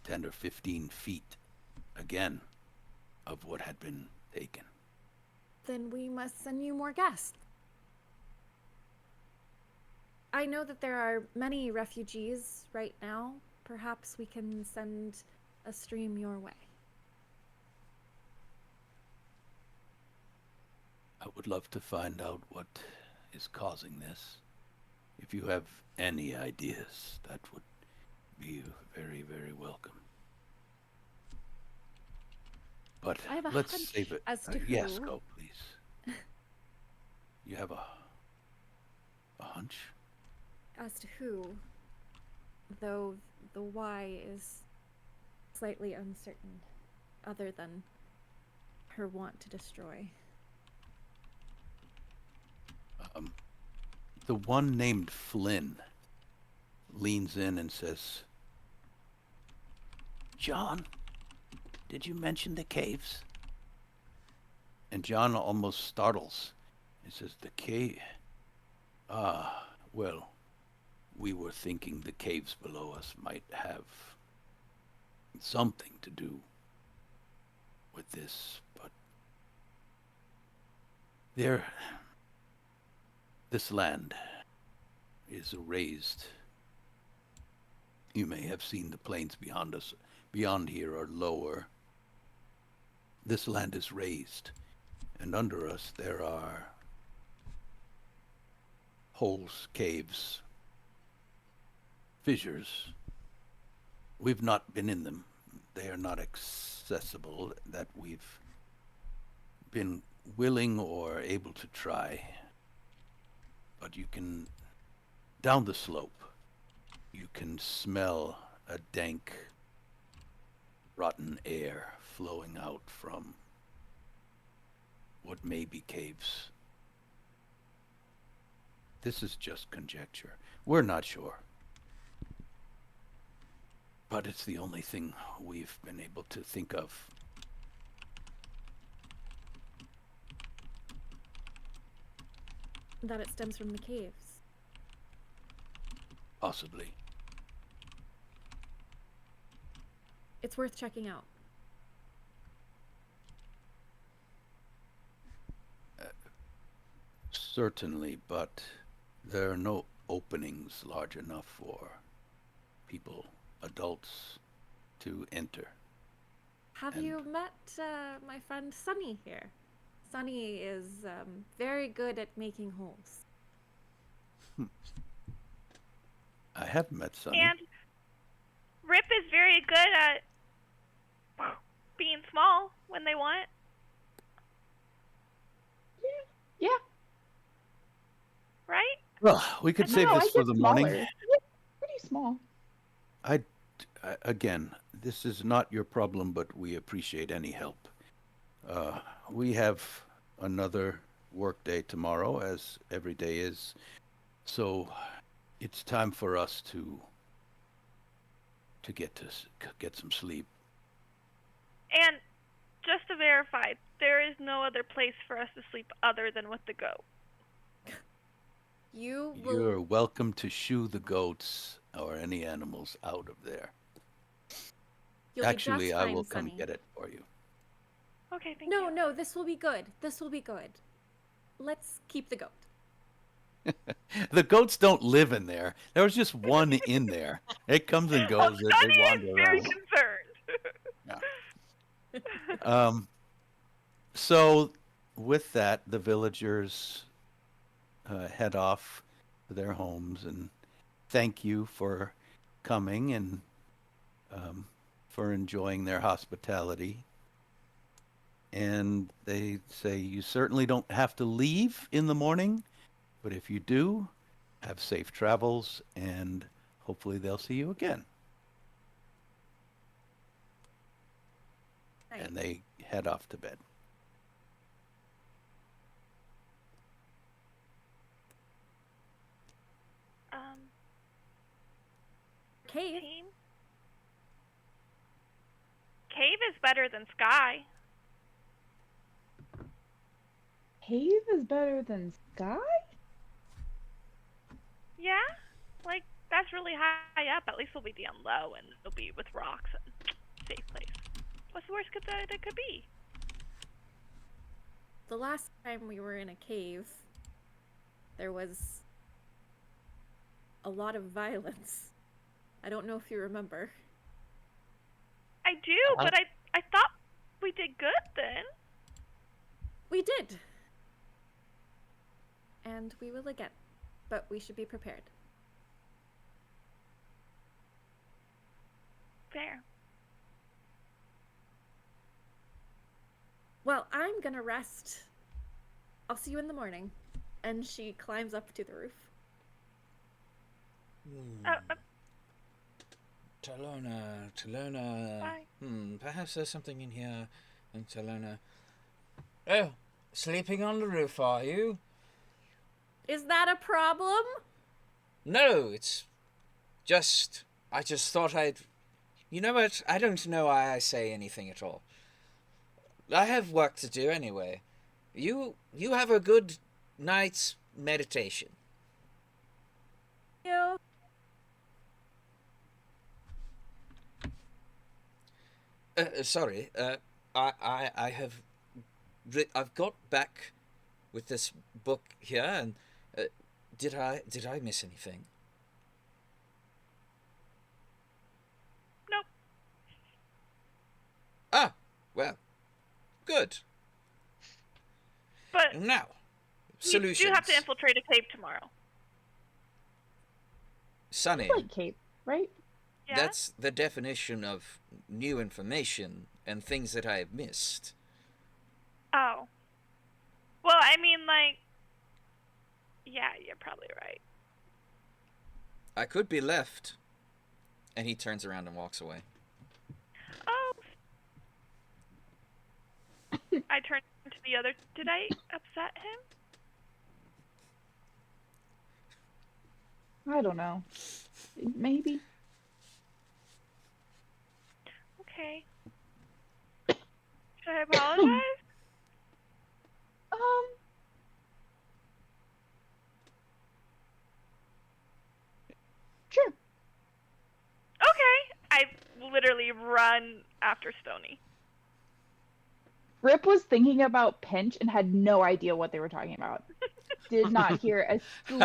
S2: 10 or 15 feet again of what had been taken.
S4: Then we must send you more guests. I know that there are many refugees right now. Perhaps we can send a stream your way.
S2: I would love to find out what is causing this. If you have any ideas, that would be very, very welcome. But
S4: I have a
S2: let's
S4: hunch
S2: save it.
S4: as to
S2: Yes,
S4: who.
S2: go, please. You have a hunch?
S4: As to who, though the why is slightly uncertain, other than her want to destroy.
S2: The one named Flynn leans in and says, "John, did you mention the caves?" And John almost startles. He says, "The cave? Ah, well, we were thinking the caves below us might have something to do with this, but this land is raised. You may have seen the plains beyond us. Beyond here are lower. This land is raised, and under us there are holes, caves, fissures. We've not been in them. They are not accessible that we've been willing or able to try. But you can, down the slope, you can smell a dank, rotten air flowing out from what may be caves. This is just conjecture. We're not sure. But it's the only thing we've been able to think of.
S4: That it stems from the caves.
S2: Possibly.
S4: It's worth checking out.
S2: Certainly, but there are no openings large enough for people, adults, to enter.
S4: Have
S2: And-
S4: you met my friend Sunny here? Sunny is very good at making holes.
S2: I have met Sunny.
S5: And Rip is very good at being small when they want.
S6: Yeah.
S5: Right?
S2: Well, we could save
S6: No, I
S2: this for
S6: get
S2: the
S6: smaller.
S2: morning.
S6: Yeah, pretty small.
S2: Again, this is not your problem, but we appreciate any help. We have another work day tomorrow, as every day is. So it's time for us to get some sleep.
S5: And just to verify, there is no other place for us to sleep other than with the goat.
S4: You will.
S2: You're welcome to shoo the goats or any animals out of there.
S4: You'll
S2: Actually,
S4: be just
S2: I
S4: fine,
S2: will come
S4: Sunny.
S2: get it for you.
S5: Okay, thank you.
S4: No, this will be good. This will be good. Let's keep the goat.
S2: The goats don't live in there. There was just one in there. It comes and goes. They
S5: Sunny is
S2: wander
S5: very
S2: around.
S5: concerned.
S2: So with that, the villagers head off to their homes and thank you for coming and for enjoying their hospitality. And they say you certainly don't have to leave in the morning, but if you do, have safe travels and hopefully they'll see you again.
S4: Nice.
S2: And they head off to bed.
S4: Cave.
S5: Team? Cave is better than Sky.
S6: Cave is better than sky?
S5: Yeah? Like, that's really high up. At least we'll be down low and it'll be with rocks and safe place. What's the worst that could be?
S4: The last time we were in a cave, there was a lot of violence. I don't know if you remember.
S5: I do, but I thought we did good then.
S4: We did. And we will again. But we should be prepared.
S5: Fair.
S4: Well, I'm gonna rest. I'll see you in the morning. And she climbs up to the roof.
S1: Talona.
S5: Bye.
S1: Perhaps there's something in here. And Talona. Oh, sleeping on the roof, are you?
S4: Is that a problem?
S1: No, it's just. I just thought I'd. You know what? I don't know why I say anything at all. I have work to do anyway. You have a good night's meditation.
S4: You.
S1: Sorry. I have. I've got back with this book here, and did I miss anything?
S5: Nope.
S1: Ah, well, good.
S5: But
S1: Now,
S5: you
S1: solutions.
S5: do have to infiltrate a cave tomorrow.
S1: Sonny,
S6: Like cape, right?
S5: Yeah.
S1: that's the definition of new information and things that I have missed.
S5: Oh. Well, I mean, like, yeah, you're probably right.
S1: I could be left. And he turns around and walks away.
S5: Oh. I turned to the other. Did I upset him?
S6: I don't know. Maybe.
S5: Okay. Should I apologize?
S6: Um, sure.
S5: Okay. I literally run after Stony.
S6: Rip was thinking about Pinch and had no idea what they were talking about. Did not hear a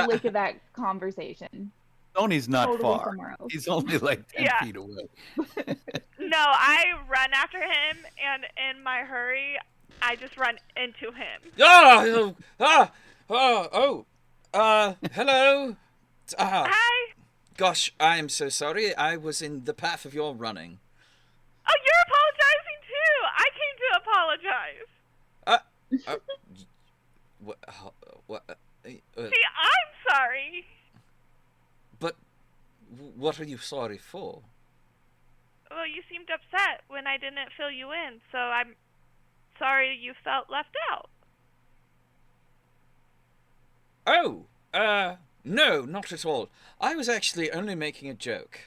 S6: lick of that conversation.
S2: Tony's not
S6: Totally
S2: far.
S6: somewhere else.
S2: He's only like 10
S5: Yeah.
S2: feet away.
S5: No, I run after him, and in my hurry, I just run into him.
S1: Hello.
S5: Hi.
S1: Gosh, I am so sorry. I was in the path of your running.
S5: Oh, you're apologizing too. I came to apologize.
S1: What?
S5: See, I'm sorry.
S1: But what are you sorry for?
S5: Well, you seemed upset when I didn't fill you in, so I'm sorry you felt left out.
S1: Oh, no, not at all. I was actually only making a joke.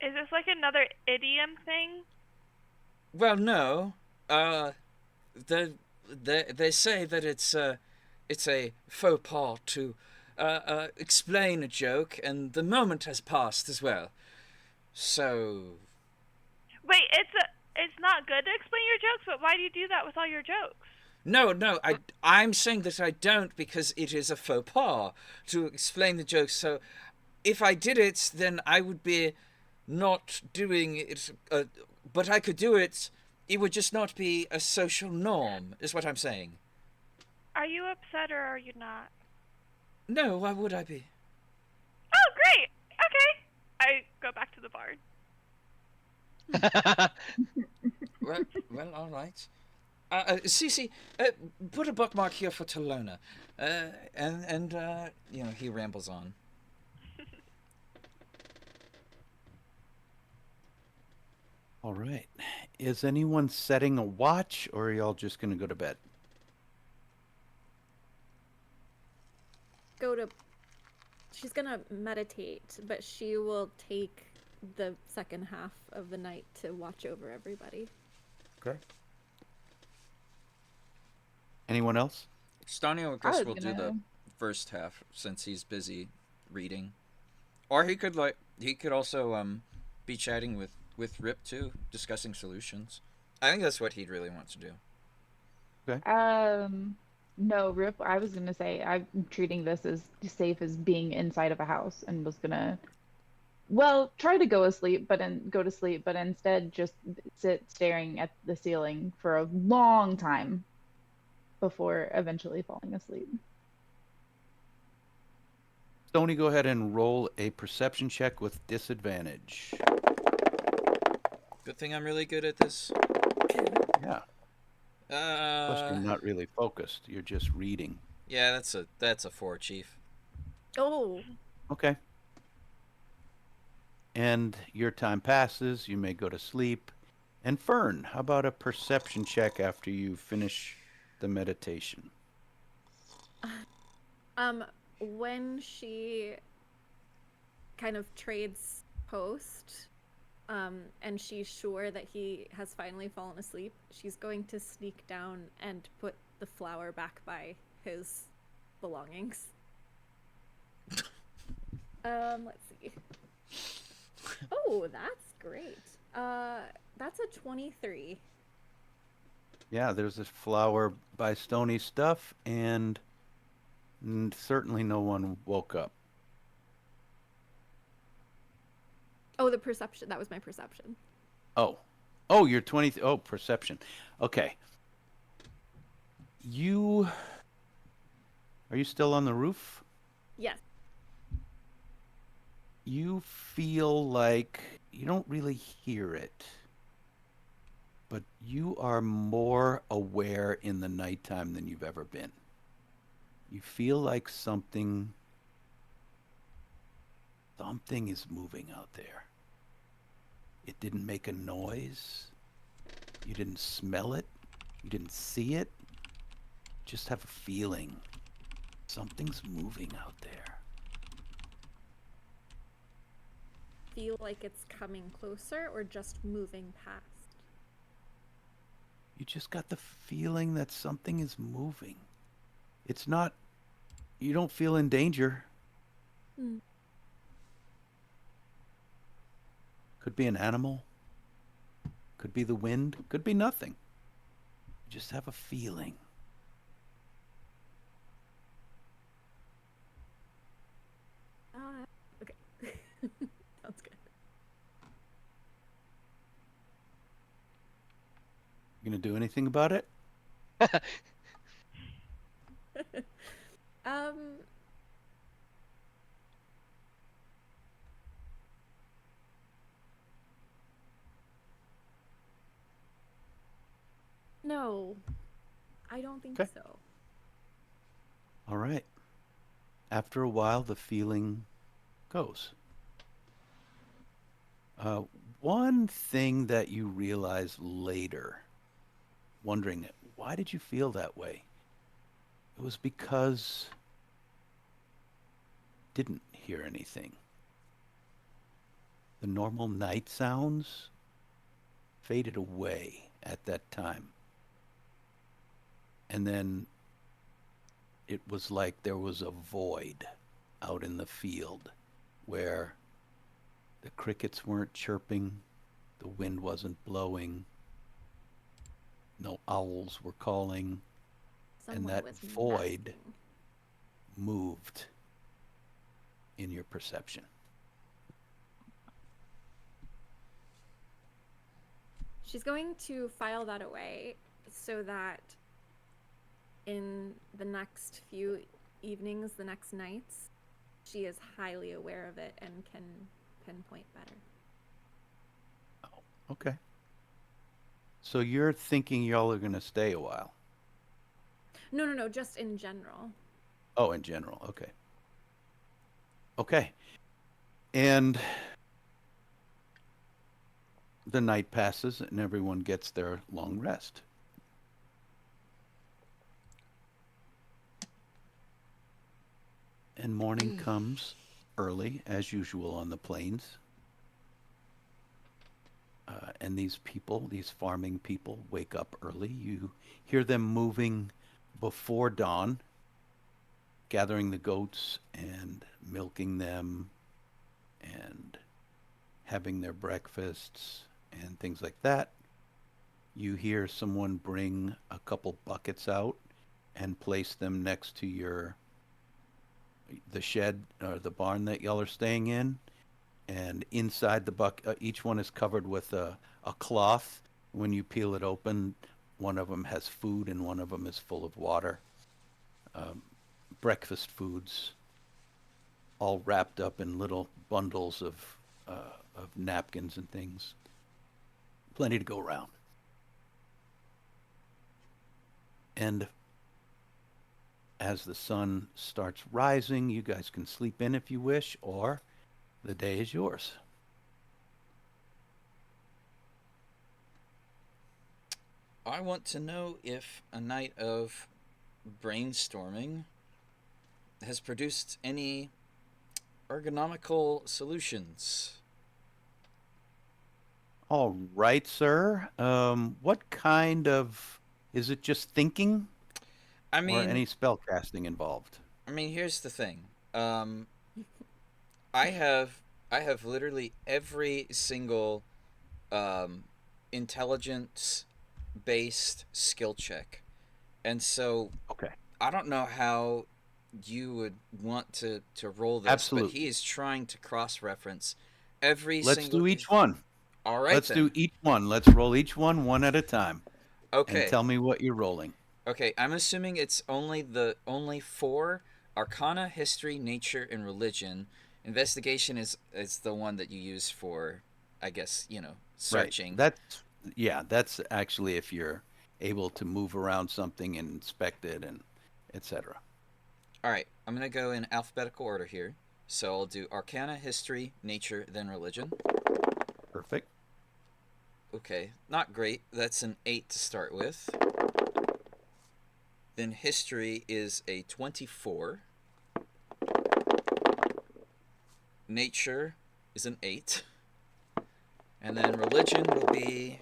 S5: Is this like another idiom thing?
S1: Well, no. They say that it's a faux pas to explain a joke, and the moment has passed as well. So,
S5: Wait, it's not good to explain your jokes, but why do you do that with all your jokes?
S1: no, I'm saying that I don't because it is a faux pas to explain the joke. So, if I did it, then I would be not doing it. But I could do it. It would just not be a social norm, is what I'm saying.
S5: Are you upset or are you not?
S1: No, why would I be?
S5: Oh, great. Okay. I go back to the barn.
S1: Well, all right. Cece, put a bookmark here for Talona. And he rambles on.
S2: All right. Is anyone setting a watch, or are y'all just going to go to bed?
S4: She's gonna meditate, but she will take the second half of the night to watch over everybody.
S2: Okay. Anyone else?
S1: Stanio, I guess, will do the first half since he's busy reading. Or he could also be chatting with Rip too, discussing solutions. I think that's what he'd really want to do.
S2: Okay.
S6: No, Rip, I was gonna say I'm treating this as safe as being inside of a house and was gonna, well, try to go to sleep, but instead just sit staring at the ceiling for a long time before eventually falling asleep.
S2: Stony, go ahead and roll a perception check with disadvantage.
S1: Good thing I'm really good at this.
S2: Yeah. Plus, you're not really focused. You're just reading.
S1: Yeah, that's a 4, Chief.
S4: Oh.
S2: Okay. And your time passes. You may go to sleep. And Fern, how about a perception check after you finish the meditation?
S4: When she kind of trades post, and she's sure that he has finally fallen asleep, she's going to sneak down and put the flower back by his belongings. Let's see. Oh, that's great. That's a 23.
S2: Yeah, there's this flower by Stony stuff, and certainly no one woke up.
S4: Oh, the perception. That was my perception.
S2: Oh, you're 20. Oh, perception. Okay. Are you still on the roof?
S4: Yes.
S2: You feel like you don't really hear it, but you are more aware in the nighttime than you've ever been. You feel like something is moving out there. It didn't make a noise. You didn't smell it. You didn't see it. Just have a feeling something's moving out there.
S4: Feel like it's coming closer or just moving past?
S2: You just got the feeling that something is moving. It's not, you don't feel in danger.
S4: Hmm.
S2: Could be an animal, could be the wind, could be nothing. You just have a feeling.
S4: Okay. Sounds good.
S2: You gonna do anything about it?
S4: Um, no, I don't think
S2: Okay.
S4: so.
S2: All right. After a while, the feeling goes. Uh, One thing that you realize later, wondering why did you feel that way? It was because you didn't hear anything. The normal night sounds faded away at that time. And then it was like there was a void out in the field where the crickets weren't chirping, the wind wasn't blowing, no owls were calling, and
S4: Someone
S2: that
S4: was
S2: void
S4: napping.
S2: moved in your perception.
S4: She's going to file that away so that in the next few evenings, the next nights, she is highly aware of it and can pinpoint better.
S2: Oh, okay. So you're thinking y'all are going to stay a while?
S4: No, just in general.
S2: Oh, in general. Okay. Okay. And the night passes and everyone gets their long rest. And morning comes early, as usual on the plains. And these people, these farming people, wake up early. You hear them moving before dawn, gathering the goats and milking them and having their breakfasts and things like that. You hear someone bring a couple buckets out and place them next to the shed or the barn that y'all are staying in. And inside the bucket, each one is covered with a cloth. When you peel it open, one of them has food and one of them is full of water. Um, Breakfast foods, all wrapped up in little bundles of napkins and things. Plenty to go around. And as the sun starts rising, you guys can sleep in if you wish, or the day is yours.
S1: I want to know if a night of brainstorming has produced any ergonomical solutions.
S2: All right, sir. What kind of is it? Just thinking,
S1: I
S2: or
S1: mean,
S2: any spell casting involved?
S1: here's the thing. I have I have literally every single um, intelligence based skill check, and so
S2: Okay,
S1: I don't know how you would want to roll this, but he
S2: absolutely.
S1: is trying to cross reference every
S2: Let's
S1: single.
S2: do each one.
S1: All right
S2: Let's do
S1: then.
S2: each one. Let's roll each one at a time, and
S1: Okay.
S2: tell me what you're rolling.
S1: Okay. I'm assuming it's only four, Arcana, history, nature, and religion. Investigation is the one that you use for, I guess,
S2: Right.
S1: searching.
S2: That's actually if you're able to move around something and inspect it and etc.
S1: All right, I'm gonna go in alphabetical order here. So I'll do Arcana, history, nature, then religion.
S2: Perfect.
S1: Okay, not great. That's an 8 to start with. Then history is a 24. Nature is an 8. And then religion will be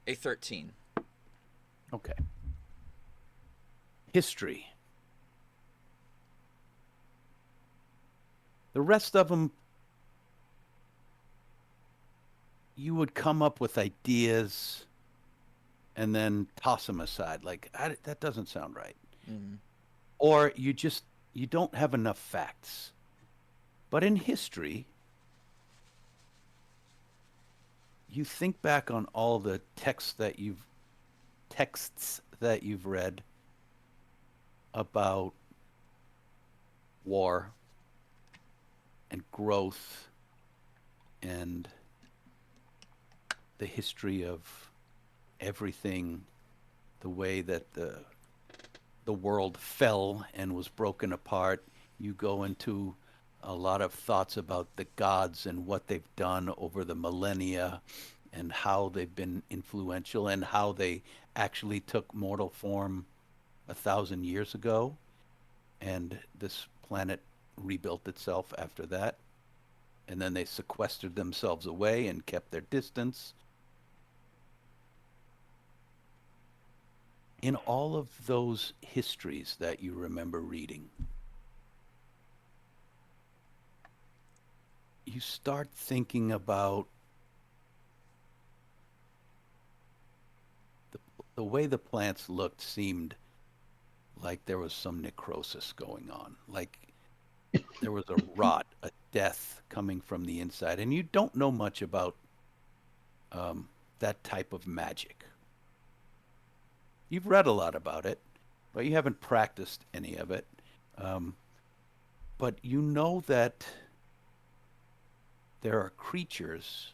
S1: a 13.
S2: Okay. History. The rest of them, you would come up with ideas and then toss them aside. Like, that doesn't sound right.
S1: Mm-hmm.
S2: Or you don't have enough facts. But in history, you think back on all the texts that you've read about war and growth and the history of everything, the way that the world fell and was broken apart. You go into a lot of thoughts about the gods and what they've done over the millennia and how they've been influential and how they actually took mortal form 1,000 years ago, and this planet rebuilt itself after that. And then they sequestered themselves away and kept their distance. In all of those histories that you remember reading, you start thinking about the way the plants looked seemed like there was some necrosis going on, like there was a rot, a death coming from the inside. And you don't know much about that type of magic. You've read a lot about it, but you haven't practiced any of it. Um, but you know that there are creatures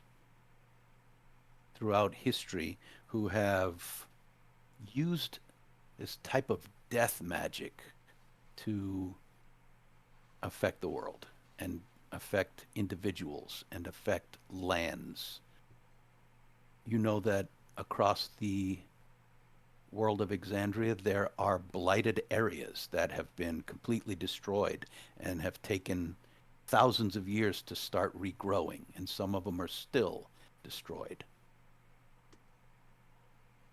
S2: throughout history who have used this type of death magic to affect the world and affect individuals and affect lands. You know that across the world of Exandria, there are blighted areas that have been completely destroyed and have taken thousands of years to start regrowing, and some of them are still destroyed.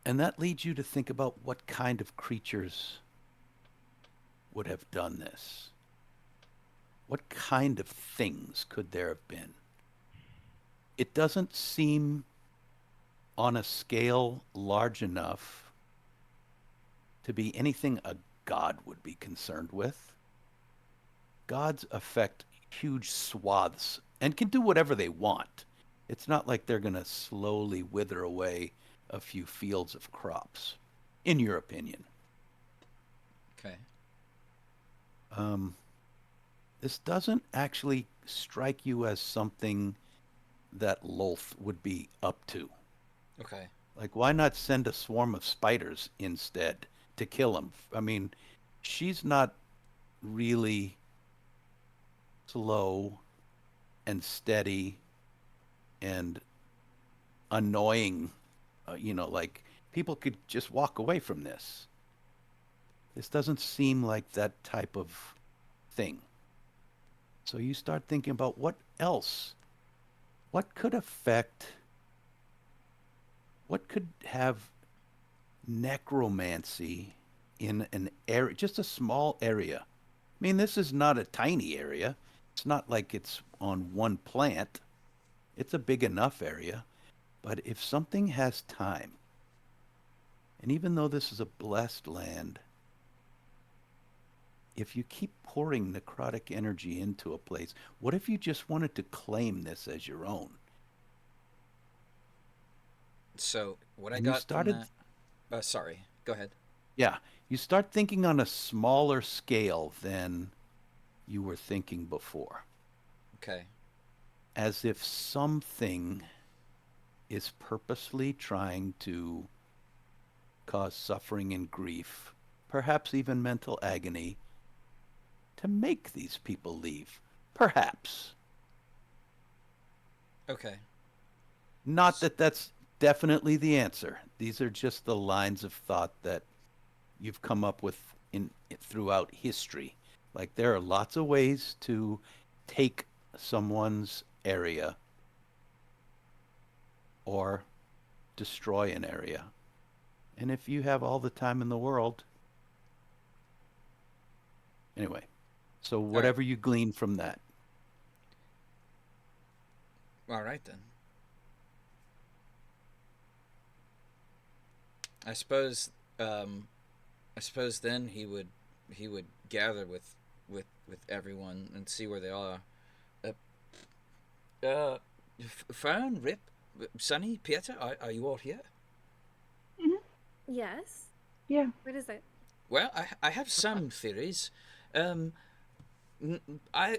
S2: And that leads you to think about what kind of creatures would have done this. What kind of things could there have been? It doesn't seem on a scale large enough to be anything a god would be concerned with. Gods affect huge swaths and can do whatever they want. It's not like they're going to slowly wither away a few fields of crops, in your opinion.
S1: Okay.
S2: This doesn't actually strike you as something that Lolth would be up to.
S1: Okay.
S2: Like, why not send a swarm of spiders instead to kill him? I mean, she's not really slow and steady and annoying. Like, people could just walk away from this. This doesn't seem like that type of thing. So you start thinking about what else? What could have necromancy in an area, just a small area? I mean, this is not a tiny area. It's not like it's on one plant. It's a big enough area. But if something has time, and even though this is a blessed land, if you keep pouring necrotic energy into a place, what if you just wanted to claim this as your own?
S1: So what I
S2: And you
S1: got from
S2: started,
S1: that. Sorry. Go ahead.
S2: yeah, you start thinking on a smaller scale than you were thinking before,
S1: Okay.
S2: as if something is purposely trying to cause suffering and grief, perhaps even mental agony, to make these people leave. Perhaps.
S1: Okay.
S2: Not that that's definitely the answer. These are just the lines of thought that you've come up with in throughout history. Like there are lots of ways to take someone's area or destroy an area. And if you have all the time in the world, anyway. So
S1: All right.
S2: whatever you glean from that.
S1: All right then. I suppose. I suppose then he would gather with everyone and see where they are. Fern, Rip, Sunny, Peter, are you all here?
S6: Hmm.
S4: Yes.
S6: Yeah.
S4: What is it?
S1: Well, I have some theories. Um, I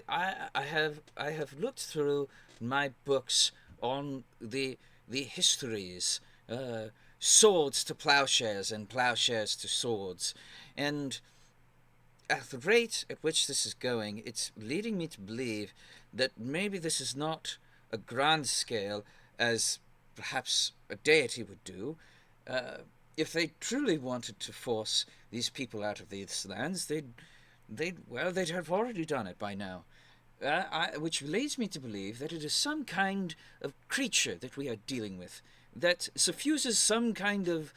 S1: have looked through my books on the histories, uh, swords to plowshares and plowshares to swords, and at the rate at which this is going, it's leading me to believe that maybe this is not a grand scale as perhaps a deity would do. Uh, if they truly wanted to force these people out of these lands, they'd have already done it by now. Which leads me to believe that it is some kind of creature that we are dealing with that suffuses some kind of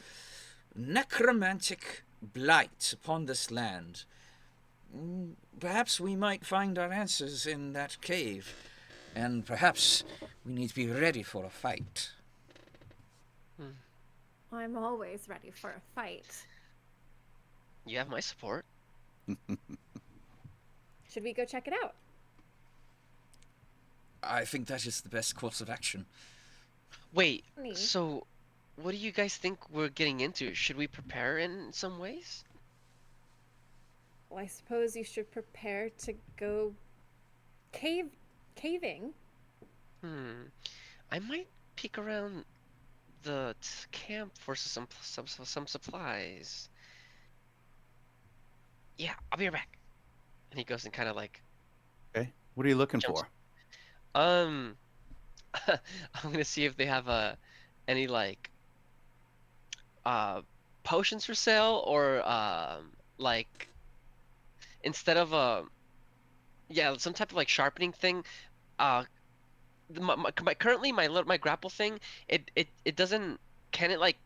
S1: necromantic blight upon this land. Perhaps we might find our answers in that cave, and perhaps we need to be ready for a fight.
S3: Hmm.
S4: I'm always ready for a fight.
S3: You have my support.
S4: Should we go check it out?
S1: I think that is the best course of action.
S3: Wait,
S4: Me.
S3: so what do you guys think we're getting into? Should we prepare in some ways?
S4: Well, I suppose you should prepare to go caving.
S3: Hmm. I might peek around the camp for some supplies. Yeah, I'll be right back. And he goes and kind of like
S2: Okay. What are you looking
S3: jumps.
S2: for?
S3: Um, I'm gonna see if they have any like uh potions for sale or like instead of yeah, some type of like sharpening thing. Uh, currently my grapple thing, it doesn't, can it like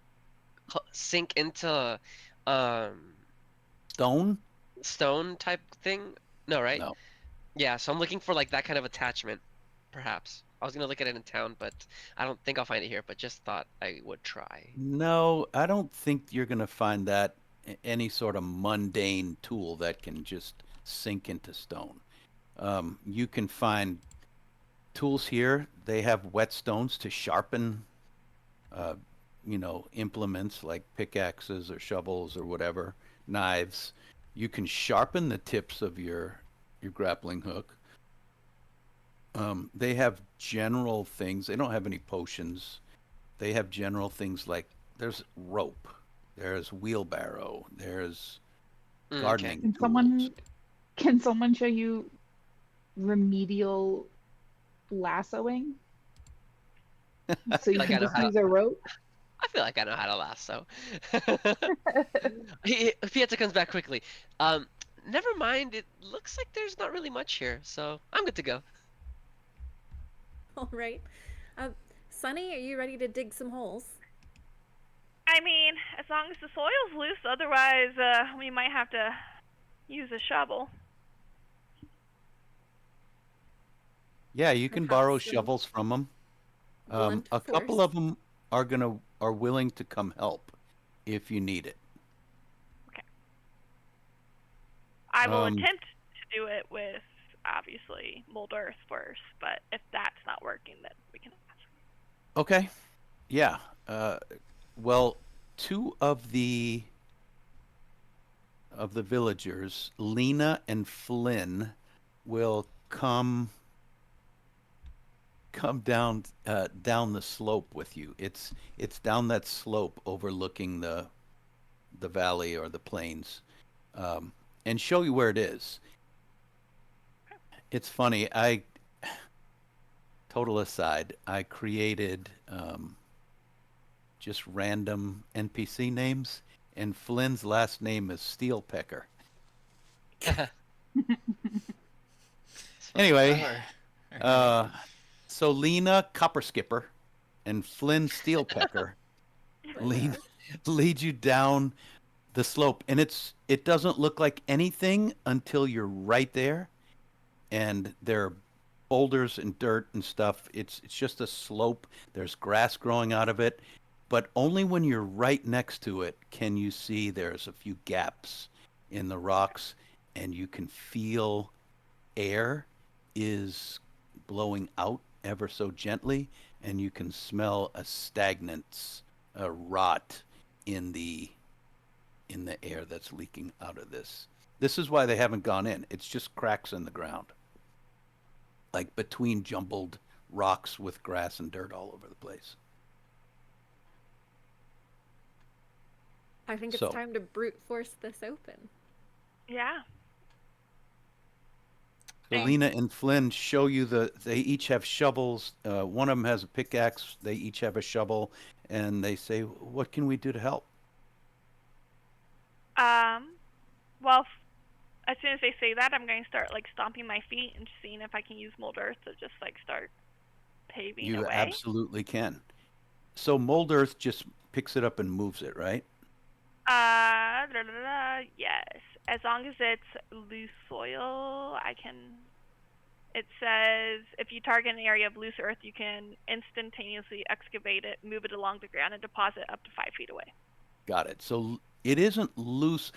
S3: sink into um
S2: Stone?
S3: stone type thing? No, right?
S2: No.
S3: Yeah, so I'm looking for like that kind of attachment, perhaps. I was gonna look at it in town, but I don't think I'll find it here, but just thought I would try.
S2: No, I don't think you're going to find that any sort of mundane tool that can just sink into stone. You can find tools here. They have whetstones to sharpen, uh, implements like pickaxes or shovels or whatever, knives. You can sharpen the tips of your grappling hook. They have general things. They don't have any potions. They have general things like there's rope, there's wheelbarrow, there's
S3: Okay.
S2: gardening
S6: Can
S2: tools.
S6: someone show you remedial lassoing?
S3: I
S6: So
S3: feel
S6: you
S3: like I
S6: can
S3: know
S6: just
S3: how to.
S6: use a rope?
S3: I feel like I know how to lasso. Pieta comes back quickly. Um, Never mind. It looks like there's not really much here, so I'm good to go.
S4: All right. Uh, Sunny, are you ready to dig some holes?
S5: I mean, as long as the soil's loose, otherwise, we might have to use a shovel.
S2: Yeah, you can
S4: Perhaps
S2: borrow
S4: some
S2: shovels from them.
S4: blunt
S2: A couple
S4: force?
S2: of them are willing to come help if you need it.
S5: Okay. I will
S2: Um,
S5: attempt to do it with, obviously, mold earth first, but if that's not working, then we can ask.
S2: okay, yeah. Well, two of the of the villagers, Lena and Flynn, will come down the slope with you. It's down that slope overlooking the valley or the plains, and show you where it is. It's funny. I total aside, I created just random NPC names, and Flynn's last name is Steelpecker. Anyway,
S1: Alright.
S2: so Lena Copper Skipper and Flynn Steelpecker lead lead you down the slope, and it doesn't look like anything until you're right there, and there are boulders and dirt and stuff. It's just a slope. There's grass growing out of it, but only when you're right next to it can you see there's a few gaps in the rocks, and you can feel air is blowing out ever so gently, and you can smell a stagnance, a rot in the air that's leaking out of this. This is why they haven't gone in. It's just cracks in the ground, like between jumbled rocks with grass and dirt all over the place.
S4: I think it's
S2: So-
S4: time to brute force this open.
S5: Yeah.
S2: So Lena and Flynn show you they each have shovels. One of them has a pickaxe. They each have a shovel, and they say, "What can we do to help?"
S5: Well, as soon as they say that, I'm going to start like stomping my feet and seeing if I can use mold earth to just like start paving
S2: You
S5: away.
S2: absolutely can. So mold earth just picks it up and moves it, right?
S5: Yes. As long as it's loose soil, I can. It says if you target an area of loose earth, you can instantaneously excavate it, move it along the ground, and deposit up to 5 feet away.
S2: Got it. So it isn't loose.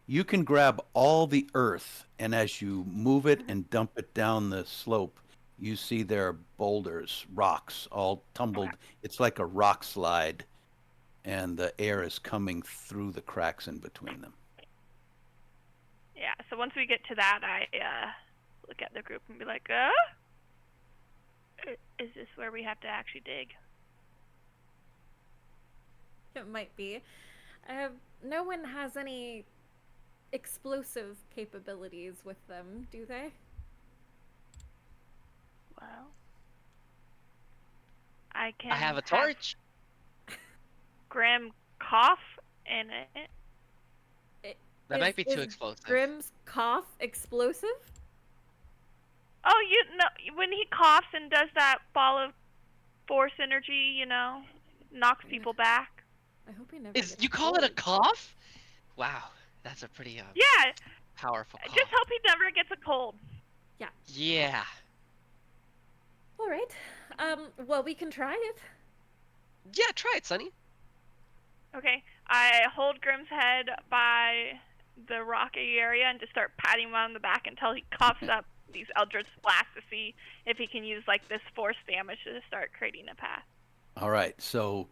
S2: You can grab all the earth, and as you move it and dump it down the slope, you see there are boulders, rocks, all tumbled. It's like a rock slide, and the air is coming through the cracks in between them.
S5: Yeah. So once we get to that, I look at the group and be like, is this where we have to actually dig?
S4: It might be. No one has any explosive capabilities with them, do they?
S5: Well, I can.
S3: I have a torch.
S5: Grim cough in it.
S3: That might be too
S4: Is
S3: explosive.
S4: Grimm's cough explosive?
S5: Oh, you know, when he coughs and does that ball of force energy, knocks people back.
S4: I hope he never
S3: Is
S4: gets
S3: you call it a
S4: cold.
S3: cough? Wow, that's a pretty
S5: Yeah,
S3: powerful cough.
S5: just hope he never gets a cold.
S3: Yeah.
S4: All right. Well, we can try it.
S3: Yeah, try it, Sonny.
S5: Okay, I hold Grim's head by the rocky area and just start patting him on the back until he coughs up these eldritch blasts to see if he can use like this force damage to start creating a path.
S2: All right, so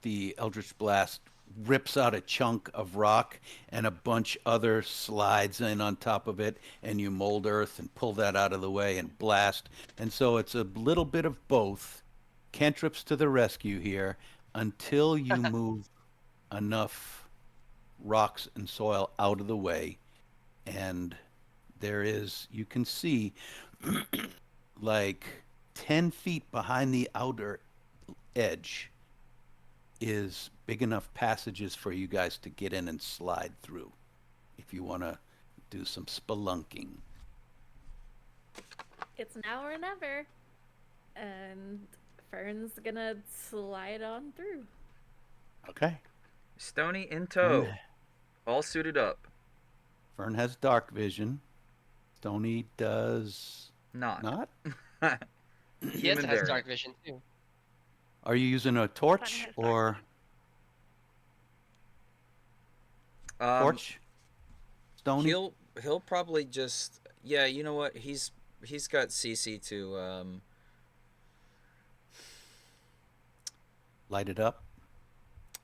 S2: the Eldritch Blast rips out a chunk of rock, and a bunch other slides in on top of it, and you mold earth and pull that out of the way and blast. And so it's a little bit of both. Cantrips to the rescue here until you move enough rocks and soil out of the way, and you can see like 10 feet behind the outer edge is big enough passages for you guys to get in and slide through if you want to do some spelunking.
S4: It's now or never. And Fern's gonna slide on through.
S2: Okay.
S1: Stony in tow,
S2: Fern,
S1: all suited up.
S2: Fern has dark vision. Stony does
S1: Not.
S2: not.
S3: Yes,
S1: Human
S3: it has
S1: variant.
S3: dark vision too.
S2: Are you using a torch
S5: has dark
S2: or torch? Stony?
S1: He'll probably just you know what, he's got CC to
S2: Light it up.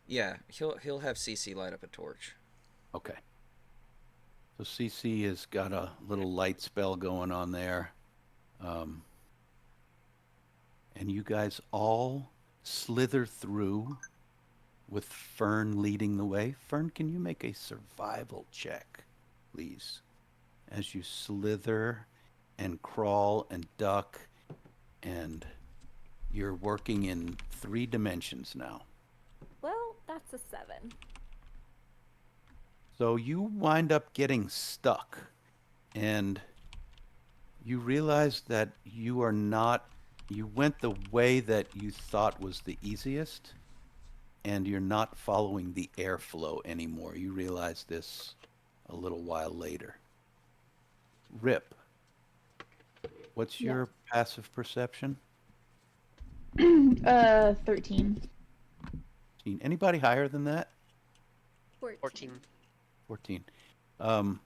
S1: yeah, he'll have CC light up a torch.
S2: Okay. So CC has got a little light spell going on there. Um, and you guys all slither through with Fern leading the way. Fern, can you make a survival check, please? As you slither and crawl and duck, and you're working in 3 dimensions now.
S4: Well, that's a 7.
S2: So you wind up getting stuck, and you realize that you are not, you went the way that you thought was the easiest, and you're not following the airflow anymore. You realize this a little while later. Rip, what's
S6: Yeah.
S2: your passive perception?
S6: 13.
S2: Anybody higher than that?
S3: 14.
S2: 14. Um,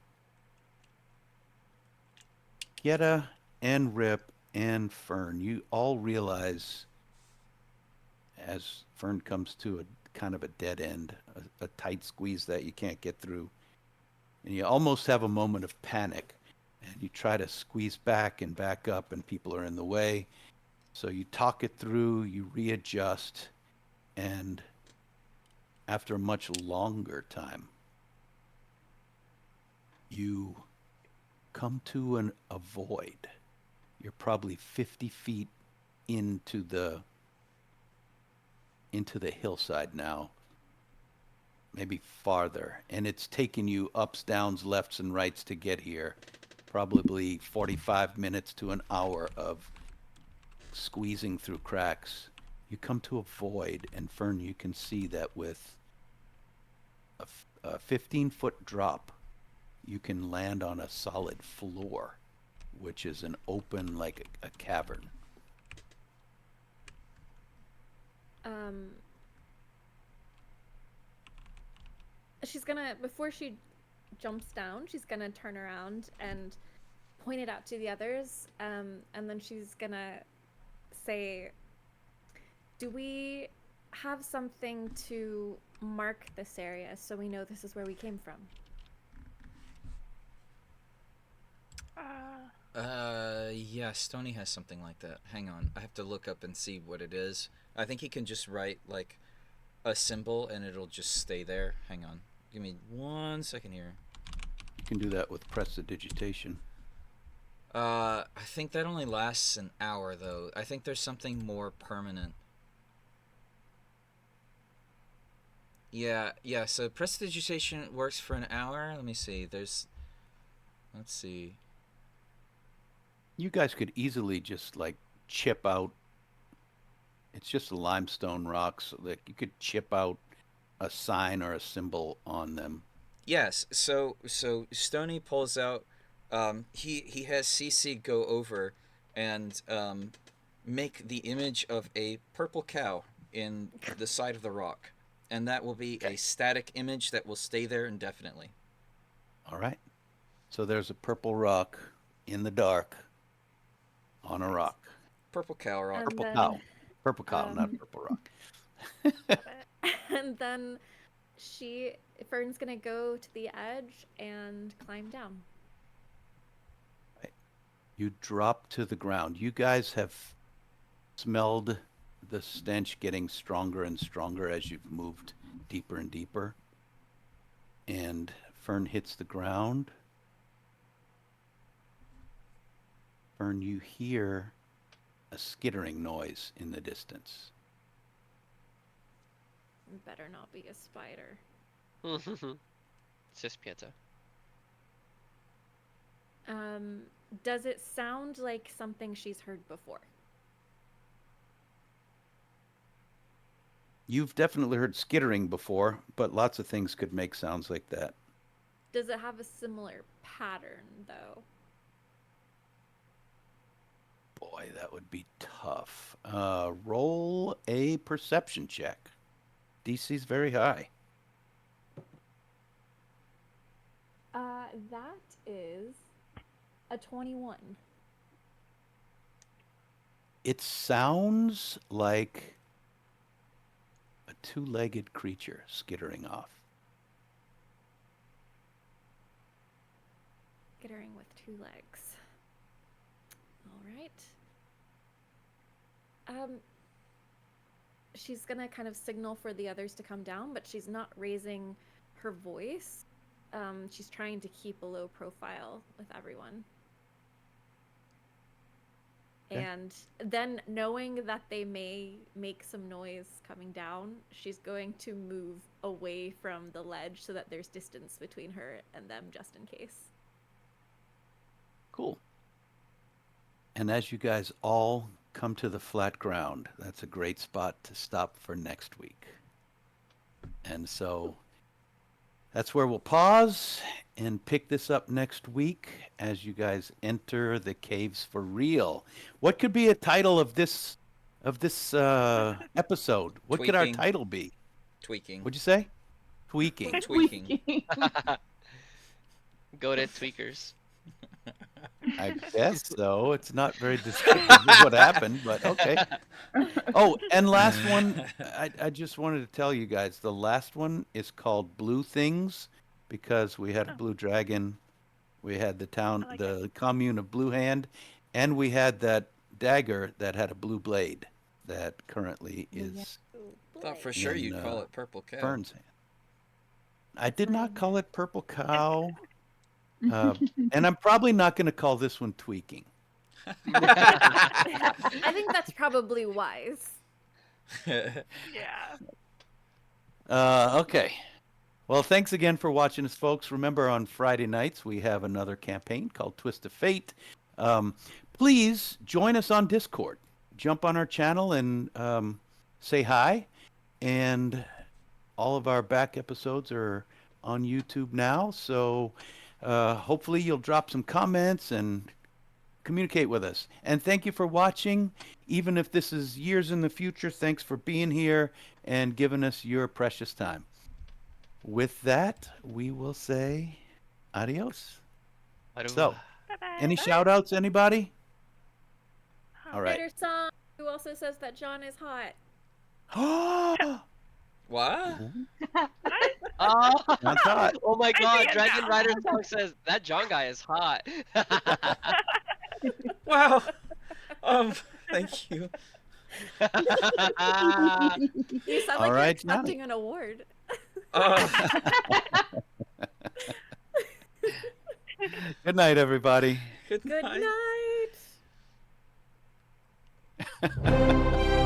S2: Yetta and Rip and Fern, you all realize as Fern comes to a kind of a dead end, a tight squeeze that you can't get through, and you almost have a moment of panic, and you try to squeeze back and back up, and people are in the way. So you talk it through, you readjust, and after a much longer time, you come to a void. You're probably 50 feet into the hillside now, maybe farther, and it's taken you ups, downs, lefts, and rights to get here. Probably 45 minutes to an hour of squeezing through cracks. You come to a void, and Fern, you can see that with a 15-foot drop, you can land on a solid floor, which is an open, like a cavern.
S4: She's gonna, before she jumps down, she's gonna turn around and point it out to the others, and then she's gonna say, do we have something to mark this area so we know this is where we came from?
S1: Yeah, Stony has something like that. Hang on, I have to look up and see what it is. I think he can just write like a symbol and it'll just stay there. Hang on, give me 1 second here.
S2: You can do that with prestidigitation.
S1: I think that only lasts an hour though. I think there's something more permanent. Yeah, so prestidigitation works for an hour. Let me see. Let's see.
S2: You guys could easily just like chip out. It's just a limestone rock, so that you could chip out a sign or a symbol on them.
S1: Yes, so Stony pulls out. He has CC go over and make the image of a purple cow in the side of the rock, and that will be a static image that will stay there indefinitely.
S2: All right. So there's a purple rock in the dark on a rock.
S1: Purple cow rock.
S2: Purple
S4: then,
S2: cow. Purple cow, not purple rock.
S4: and then Fern's gonna go to the edge and climb down.
S2: Right. You drop to the ground. You guys have smelled the stench getting stronger and stronger as you've moved deeper and deeper. And Fern hits the ground. Fern, you hear a skittering noise in the distance.
S4: Better not be a spider.
S3: It's just Pieta.
S4: Does it sound like something she's heard before?
S2: You've definitely heard skittering before, but lots of things could make sounds like that.
S4: Does it have a similar pattern, though?
S2: Boy, that would be tough. Roll a perception check. DC's very high.
S4: That is a 21.
S2: It sounds like a two-legged creature skittering off.
S4: skittering with 2 legs. All right. She's gonna kind of signal for the others to come down, but she's not raising her voice. She's trying to keep a low profile with everyone.
S2: Okay.
S4: And then, knowing that they may make some noise coming down, she's going to move away from the ledge so that there's distance between her and them, just in case.
S2: Cool. And as you guys all come to the flat ground, that's a great spot to stop for next week. And so that's where we'll pause and pick this up next week as you guys enter the caves for real. What could be a title of this episode? What could our
S1: Tweaking.
S2: title be?
S1: Tweaking.
S2: What'd you say? Tweaking.
S1: Tweaking.
S3: Go to tweakers.
S2: I guess so. It's not very descriptive of what happened, but okay. Oh, and last one, I just wanted to tell you guys, the last one is called Blue Things because we had a blue dragon, we had the town,
S5: I like
S2: the commune of Blue Hand, and we had that dagger that had a blue blade that currently is
S1: Thought for sure
S2: in,
S1: you'd call it Purple Cow.
S2: Fern's hand. I did not call it Purple Cow. And I'm probably not going to call this one Tweaking.
S4: I think that's probably wise.
S5: Yeah.
S2: Okay. Well, thanks again for watching us, folks. Remember, on Friday nights, we have another campaign called Twist of Fate. Please join us on Discord. Jump on our channel and say hi. And all of our back episodes are on YouTube now. So hopefully you'll drop some comments and communicate with us. And thank you for watching. Even if this is years in the future, thanks for being here and giving us your precious time. With that, we will say adios. So,
S5: Bye-bye.
S2: any shout outs, anybody? All right.
S4: Later song, who also says that John is hot.
S1: What?
S3: Oh,
S2: That's hot.
S3: oh my God!
S5: see it
S3: Dragon
S5: now.
S3: Rider song says that John guy is hot.
S1: Wow. Thank you.
S4: You sound
S2: All
S4: like
S2: right,
S4: you're accepting an award.
S2: Good night, everybody.
S1: Good
S4: Good
S1: night.
S4: night.